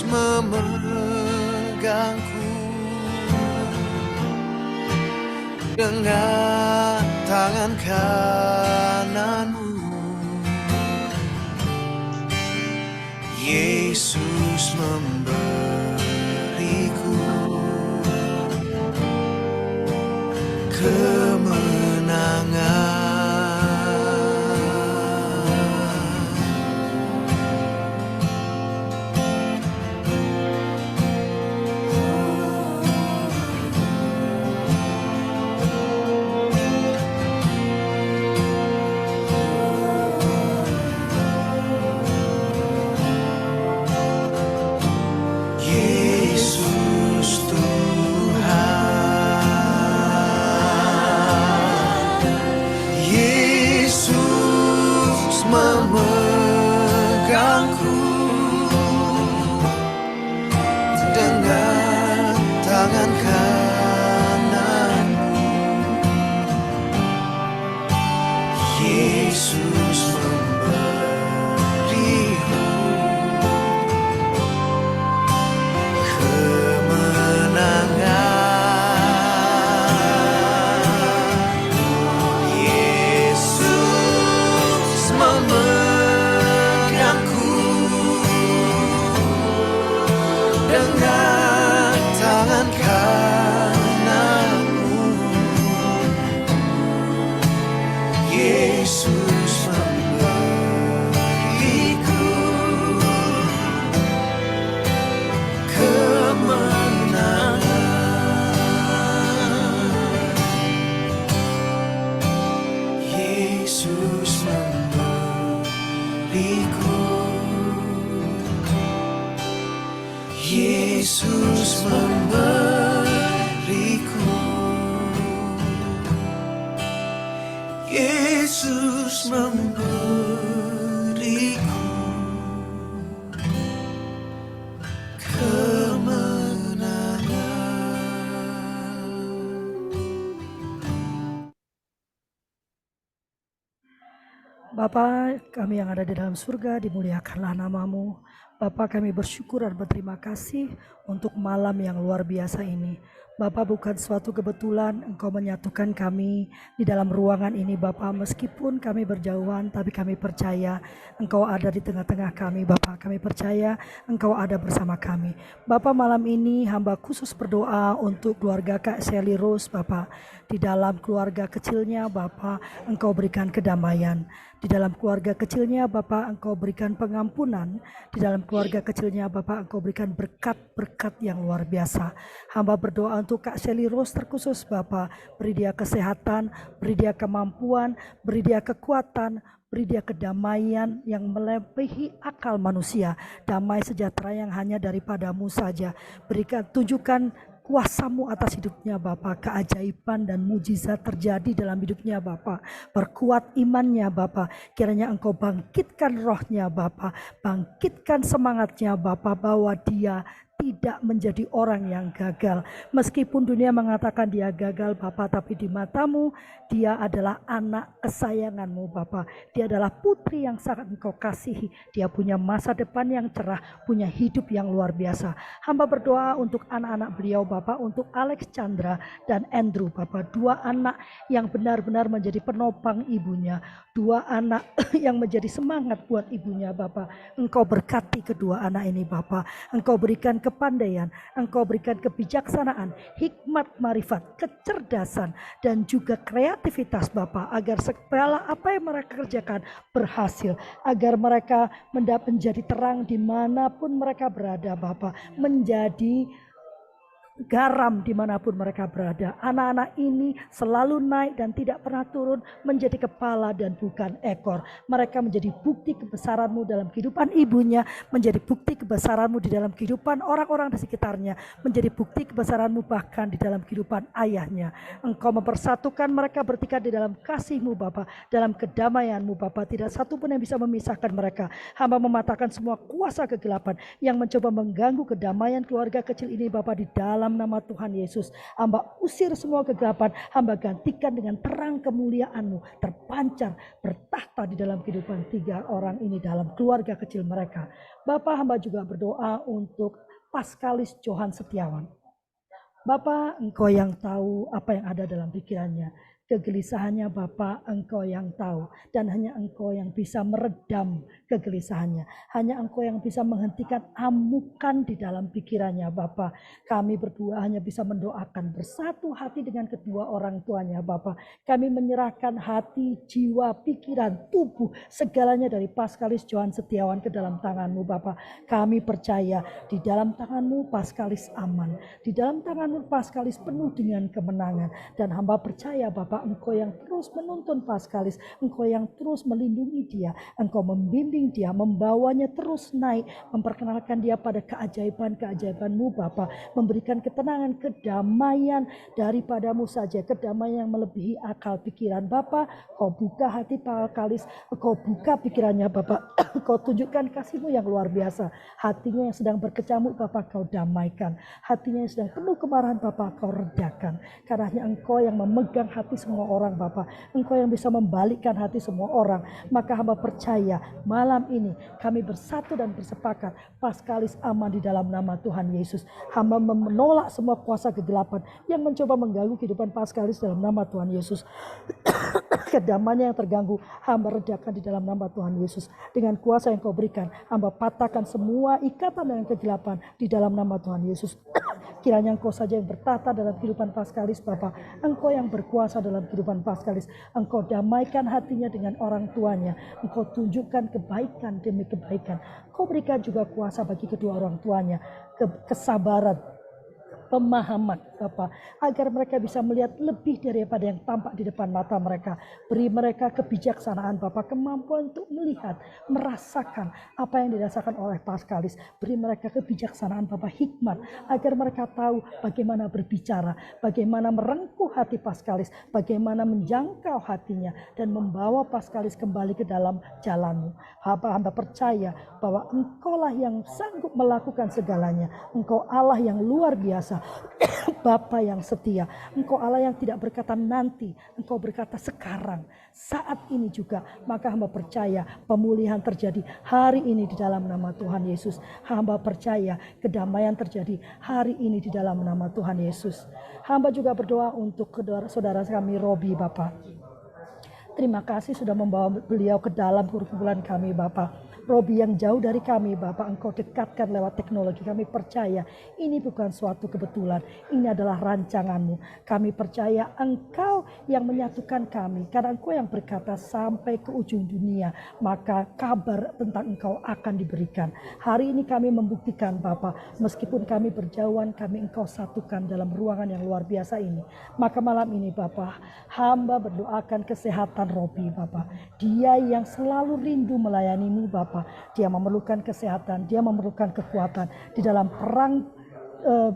memegangku dengan tangan kananmu. Yesus memberiku kemenangan. Yesus memberiku, Yesus memberiku kemenangan. Bapa kami yang ada di dalam surga, dimuliakanlah namamu. Bapa, kami bersyukur dan berterima kasih untuk malam yang luar biasa ini. Bapa, bukan suatu kebetulan Engkau menyatukan kami di dalam ruangan ini Bapa. Meskipun kami berjauhan, tapi kami percaya Engkau ada di tengah-tengah kami Bapa. Kami percaya Engkau ada bersama kami. Bapa, malam ini hamba khusus berdoa untuk keluarga Kak Sally Rose Bapa. Di dalam keluarga kecilnya Bapa, Engkau berikan kedamaian. Di dalam keluarga kecilnya Bapa, Engkau berikan pengampunan. Di dalam keluarga kecilnya Bapa, Engkau berikan berkat-berkat yang luar biasa. Hamba berdoa untuk Kak Sally Rose terkhusus Bapa. Beri dia kesehatan, beri dia kemampuan, beri dia kekuatan, beri dia kedamaian yang melebihi akal manusia. Damai sejahtera yang hanya daripadamu saja. Berikan, tunjukkan kuasa-Mu atas hidupnya Bapa, keajaiban dan mujizat terjadi dalam hidupnya Bapa. Perkuat imannya Bapa, kiranya Engkau bangkitkan rohnya Bapa, bangkitkan semangatnya Bapa, bahwa dia tidak menjadi orang yang gagal. Meskipun dunia mengatakan dia gagal Bapa, tapi di matamu dia adalah anak kesayanganmu Bapa. Dia adalah putri yang sangat Engkau kasihi. Dia punya masa depan yang cerah, punya hidup yang luar biasa. Hamba berdoa untuk anak-anak beliau Bapa, untuk Alex Chandra dan Andrew Bapa. Dua anak yang benar-benar menjadi penopang ibunya. Dua anak yang menjadi semangat buat ibunya Bapa. Engkau berkati kedua anak ini Bapa. Engkau berikan kepandaian, Engkau berikan kebijaksanaan, hikmat, marifat, kecerdasan, dan juga kreativitas Bapa, agar segala apa yang mereka kerjakan berhasil, agar mereka menjadi terang dimanapun mereka berada Bapa, menjadi garam dimanapun mereka berada. Anak-anak ini selalu naik dan tidak pernah turun, menjadi kepala dan bukan ekor. Mereka menjadi bukti kebesaran-Mu dalam kehidupan ibunya, menjadi bukti kebesaran-Mu di dalam kehidupan orang-orang di sekitarnya, menjadi bukti kebesaran-Mu bahkan di dalam kehidupan ayahnya. Engkau mempersatukan mereka bertiga di dalam kasih-Mu Bapa, dalam kedamaian-Mu Bapa. Tidak satu pun yang bisa memisahkan mereka. Hamba mematahkan semua kuasa kegelapan yang mencoba mengganggu kedamaian keluarga kecil ini Bapa, di dalam nama Tuhan Yesus. Hamba usir semua kegelapan, hamba gantikan dengan terang kemuliaan-Mu terpancar bertahta di dalam kehidupan tiga orang ini dalam keluarga kecil mereka. Bapa, hamba juga berdoa untuk Paskalis Johan Setiawan. Bapa, Engkau yang tahu apa yang ada dalam pikirannya. Kegelisahannya Bapa, Engkau yang tahu, dan hanya Engkau yang bisa meredam kegelisahannya. Hanya Engkau yang bisa menghentikan amukan di dalam pikirannya Bapa. Kami berdua hanya bisa mendoakan bersatu hati dengan kedua orang tuanya Bapa. Kami menyerahkan hati, jiwa, pikiran, tubuh, segalanya dari Paskalis Johan Setiawan ke dalam tangan-Mu Bapa. Kami percaya di dalam tangan-Mu Paskalis aman. Di dalam tangan-Mu Paskalis penuh dengan kemenangan. Dan hamba percaya Bapa, Engkau yang terus menuntun Paskalis, Engkau yang terus melindungi dia, Engkau membimbing dia, membawanya terus naik, memperkenalkan dia pada keajaiban-keajaiban-Mu Bapa, memberikan ketenangan, kedamaian daripadamu saja, kedamaian yang melebihi akal pikiran Bapa. Kau buka hati Paskalis, Kau buka pikirannya Bapa, Kau tunjukkan kasih-Mu yang luar biasa. Hatinya yang sedang berkecamuk Bapa, Kau damaikan, hatinya yang sedang penuh kemarahan Bapa, Kau redakan, karena hanya Engkau yang memegang hati semua orang Bapa, Engkau yang bisa membalikkan hati semua orang. Maka hamba percaya malam ini kami bersatu dan bersepakat Paskalis aman di dalam nama Tuhan Yesus. Hamba menolak semua kuasa kegelapan yang mencoba mengganggu kehidupan Paskalis dalam nama Tuhan Yesus. Kedamaian yang terganggu hamba redakan di dalam nama Tuhan Yesus. Dengan kuasa yang Kau berikan, hamba patahkan semua ikatan dengan kegelapan di dalam nama Tuhan Yesus. Kiranya Engkau saja yang bertata dalam kehidupan Paskalis Bapa. Engkau yang berkuasa dalam kehidupan Paskalis. Engkau damaikan hatinya dengan orang tuanya. Engkau tunjukkan kebaikan demi kebaikan. Kau berikan juga kuasa bagi kedua orang tuanya, kesabaran, pemahaman Bapa, agar mereka bisa melihat lebih daripada yang tampak di depan mata mereka. Beri mereka kebijaksanaan Bapa, kemampuan untuk melihat, merasakan apa yang dirasakan oleh Paskalis. Beri mereka kebijaksanaan Bapa, hikmat, agar mereka tahu bagaimana berbicara, bagaimana merengkuh hati Paskalis, bagaimana menjangkau hatinya dan membawa Paskalis kembali ke dalam jalan-Mu. Hamba percaya bahwa Engkaulah yang sanggup melakukan segalanya. Engkau Allah yang luar biasa. Bapa yang setia, Engkau Allah yang tidak berkata nanti, Engkau berkata sekarang, saat ini juga. Maka hamba percaya pemulihan terjadi hari ini di dalam nama Tuhan Yesus. Hamba percaya kedamaian terjadi hari ini di dalam nama Tuhan Yesus. Hamba juga berdoa untuk saudara kami Robi Bapak. Terima kasih sudah membawa beliau ke dalam perkumpulan kami Bapak. Robi yang jauh dari kami Bapak, Engkau dekatkan lewat teknologi. Kami percaya ini bukan suatu kebetulan, ini adalah rancangan-Mu. Kami percaya Engkau yang menyatukan kami, karena Engkau yang berkata sampai ke ujung dunia, maka kabar tentang Engkau akan diberikan. Hari ini kami membuktikan Bapak, meskipun kami berjauhan, kami Engkau satukan dalam ruangan yang luar biasa ini. Maka malam ini Bapak, hamba berdoakan kesehatan Robi Bapak. Dia yang selalu rindu melayani-Mu Bapak. Dia memerlukan kesehatan, dia memerlukan kekuatan di dalam perang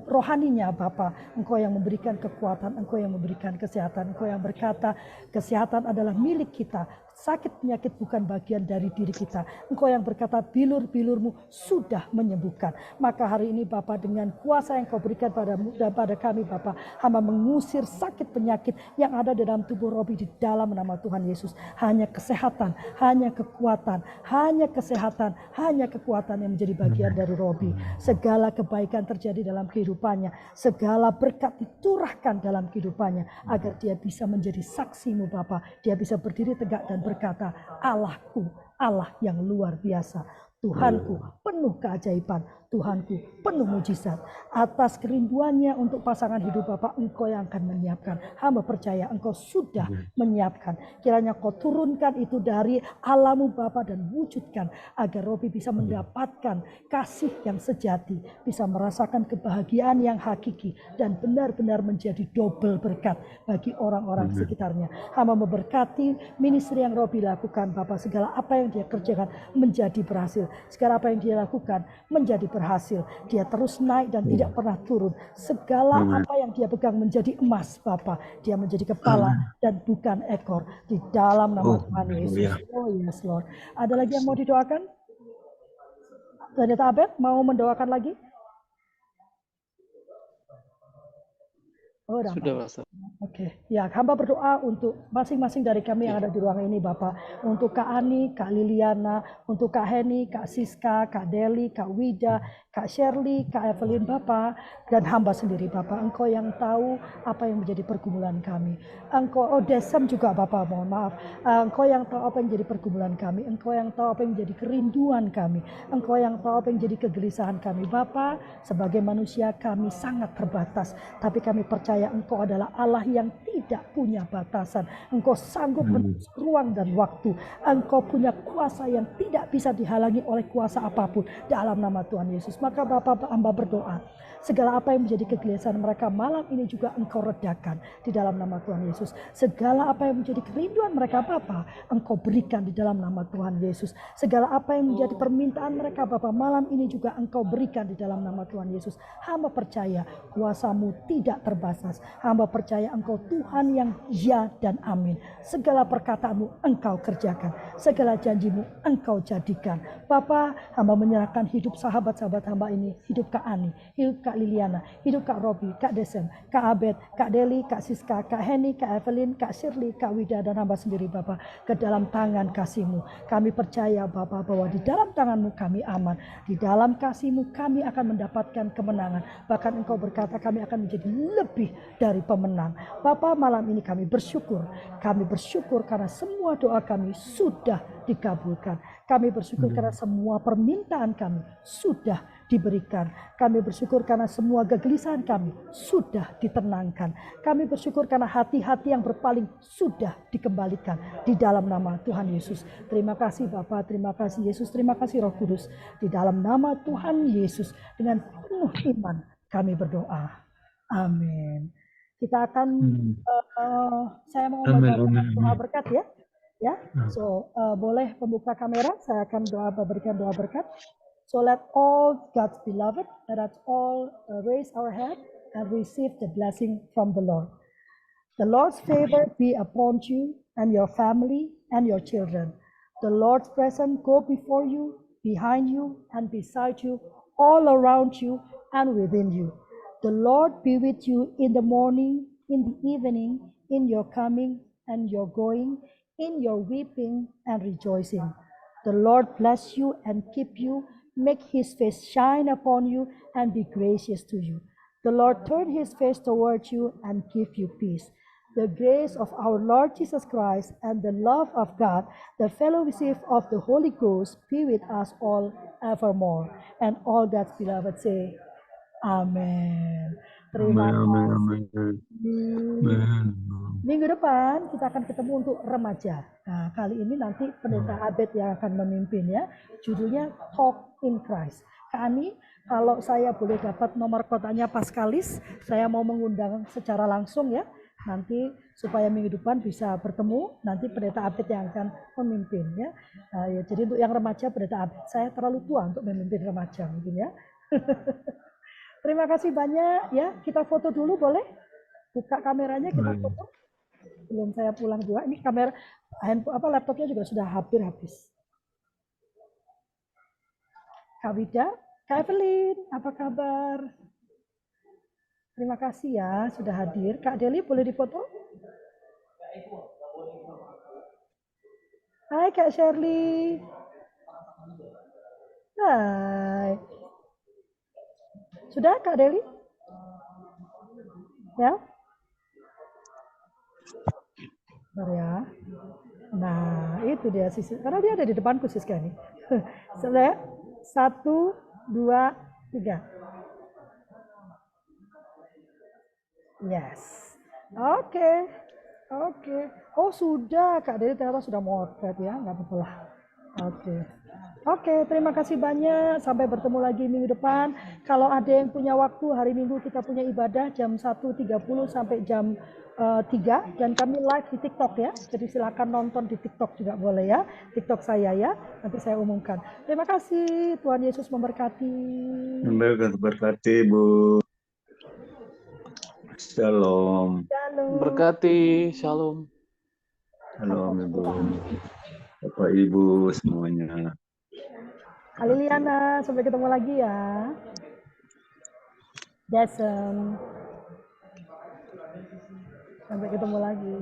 rohaninya Bapa. Engkau yang memberikan kekuatan, Engkau yang memberikan kesehatan. Engkau yang berkata kesehatan adalah milik kita, sakit penyakit bukan bagian dari diri kita. Engkau yang berkata bilur-bilur-Mu sudah menyembuhkan. Maka hari ini Bapa, dengan kuasa yang Kau berikan pada kami Bapa, hamba mengusir sakit penyakit yang ada dalam tubuh Robi di dalam nama Tuhan Yesus. Hanya kesehatan, hanya kekuatan, hanya kesehatan, hanya kekuatan yang menjadi bagian dari Robi. Segala kebaikan terjadi dalam kehidupannya, segala berkat diturahkan dalam kehidupannya, agar dia bisa menjadi saksi-Mu Bapa. Dia bisa berdiri tegak dan berkata, Allahku, Allah yang luar biasa, Tuhanku penuh keajaiban, Tuhanku penuh mujizat. Atas kerinduannya untuk pasangan hidup Bapak, Engkau yang akan menyiapkan. Hamba percaya Engkau sudah menyiapkan. Kiranya Kau turunkan itu dari alam-Mu Bapak dan wujudkan, agar Robi bisa mendapatkan kasih yang sejati, bisa merasakan kebahagiaan yang hakiki, dan benar-benar menjadi double berkat bagi orang-orang sekitarnya. Hamba memberkati ministry yang Robi lakukan Bapak, segala apa yang dia kerjakan menjadi berhasil, segala apa yang dia lakukan menjadi berhasil. Dia terus naik dan tidak pernah turun. Segala apa yang dia pegang menjadi emas Bapak. Dia menjadi kepala dan bukan ekor, di dalam nama Tuhan Yesus. Oh yes Lord. Ada lagi yang mau didoakan? Pendeta Abed mau mendoakan lagi? Oh, Sudah Pastor. Oke, ya hamba berdoa untuk masing-masing dari kami yang ada di ruang ini Bapak. Untuk Kak Ani, Kak Liliana, untuk Kak Heni, Kak Siska, Kak Deli, Kak Wida, Kak Shirley, Kak Evelyn Bapak, dan hamba sendiri Bapak. Engkau yang tahu apa yang menjadi pergumulan kami. Engkau, Desem juga Bapak, mohon maaf. Engkau yang tahu apa yang menjadi pergumulan kami. Engkau yang tahu apa yang menjadi kerinduan kami. Engkau yang tahu apa yang menjadi kegelisahan kami. Bapak, sebagai manusia kami sangat terbatas, tapi kami percaya Engkau adalah Allah yang tidak punya batasan. Engkau sanggup menembus ruang dan waktu. Engkau punya kuasa yang tidak bisa dihalangi oleh kuasa apapun dalam nama Tuhan Yesus. Maka Bapak, hamba berdoa, segala apa yang menjadi kegelisahan mereka malam ini juga Engkau redakan di dalam nama Tuhan Yesus. Segala apa yang menjadi kerinduan mereka Bapa, Engkau berikan di dalam nama Tuhan Yesus. Segala apa yang menjadi permintaan mereka Bapa, malam ini juga Engkau berikan di dalam nama Tuhan Yesus. Hamba percaya kuasa-Mu tidak terbatas. Hamba percaya Engkau Tuhan yang ya dan amin. Segala perkataan-Mu Engkau kerjakan, segala janji-Mu Engkau jadikan. Bapa, hamba menyerahkan hidup sahabat-sahabat hamba ini, hidup Kak Ani, hidup Kak Liliana, hidup Kak Robi, Kak Desem, Kak Abed, Kak Deli, Kak Siska, Kak Heni, Kak Evelyn, Kak Shirley, Kak Wida, dan hamba sendiri Bapa, ke dalam tangan kasih-Mu. Kami percaya Bapa bahwa di dalam tangan-Mu kami aman, di dalam kasih-Mu kami akan mendapatkan kemenangan. Bahkan Engkau berkata kami akan menjadi lebih dari pemenang. Bapa, malam ini kami bersyukur karena semua doa kami sudah dikabulkan. Kami bersyukur karena semua permintaan kami sudah diberikan. Kami bersyukur karena semua kegelisahan kami sudah ditenangkan. Kami bersyukur karena hati-hati yang berpaling sudah dikembalikan di dalam nama Tuhan Yesus. Terima kasih Bapa, terima kasih Yesus, terima kasih Roh Kudus. Di dalam nama Tuhan Yesus dengan penuh iman kami berdoa. Amin. Kita akan, saya mau Amin, membacakan amin, doa amin. berkat ya. Ya, so boleh membuka kamera, saya akan berikan doa berkat. So let all God's beloved, let us all raise our head and receive the blessing from the Lord. The Lord's favor be upon you and your family and your children. The Lord's presence go before you, behind you, and beside you, all around you and within you. The Lord be with you in the morning, in the evening, in your coming and your going, in your weeping and rejoicing. The Lord bless you and keep you, make his face shine upon you and be gracious to you. The Lord turn his face towards you and give you peace. The grace of our Lord Jesus Christ and the love of God, the fellowship of the Holy Ghost be with us all evermore. And all God's beloved say, Amin. Terima Amin, kasih. amin, amin. Minggu depan kita akan ketemu untuk remaja. Nah, kali ini nanti Pendeta Abed yang akan memimpin ya. Judulnya Talk in Christ. Kak Ani, kalau saya boleh dapat nomor kontaknya Paskalis, saya mau mengundang secara langsung ya. Nanti supaya minggu depan bisa bertemu, nanti Pendeta Abed yang akan memimpin ya. Ya. Jadi untuk yang remaja Pendeta Abed, saya terlalu tua untuk memimpin remaja mungkin ya. Terima kasih banyak ya. Kita foto dulu boleh? Buka kameranya kita foto. Belum saya pulang juga. Ini kamera laptopnya juga sudah hampir habis. Kak Wida, Kak Evelyn, apa kabar? Terima kasih ya sudah hadir. Kak Deli boleh difoto? Hai Kak Shirley. Hai. Sudah Kak Deli? Ya? Bentar ya. Nah, itu dia sisi. Karena dia ada di depanku Siska ini. Sudah? 1, 2, 3. Yes. Oke. Oh sudah, Kak Deli ternyata sudah motret ya, nggak apa-apa lah. Oke, terima kasih banyak. Sampai bertemu lagi minggu depan. Kalau ada yang punya waktu, hari Minggu kita punya ibadah jam 1.30 sampai jam 3. Dan kami live di TikTok ya. Jadi silakan nonton di TikTok juga boleh ya. TikTok saya ya. Nanti saya umumkan. Terima kasih. Tuhan Yesus memberkati. Berkati, Bu. Shalom. Berkati, shalom. Shalom, Ibu. Bapak, Ibu, semuanya. Liliana, sampai ketemu lagi ya. Desem. Sampai ketemu lagi.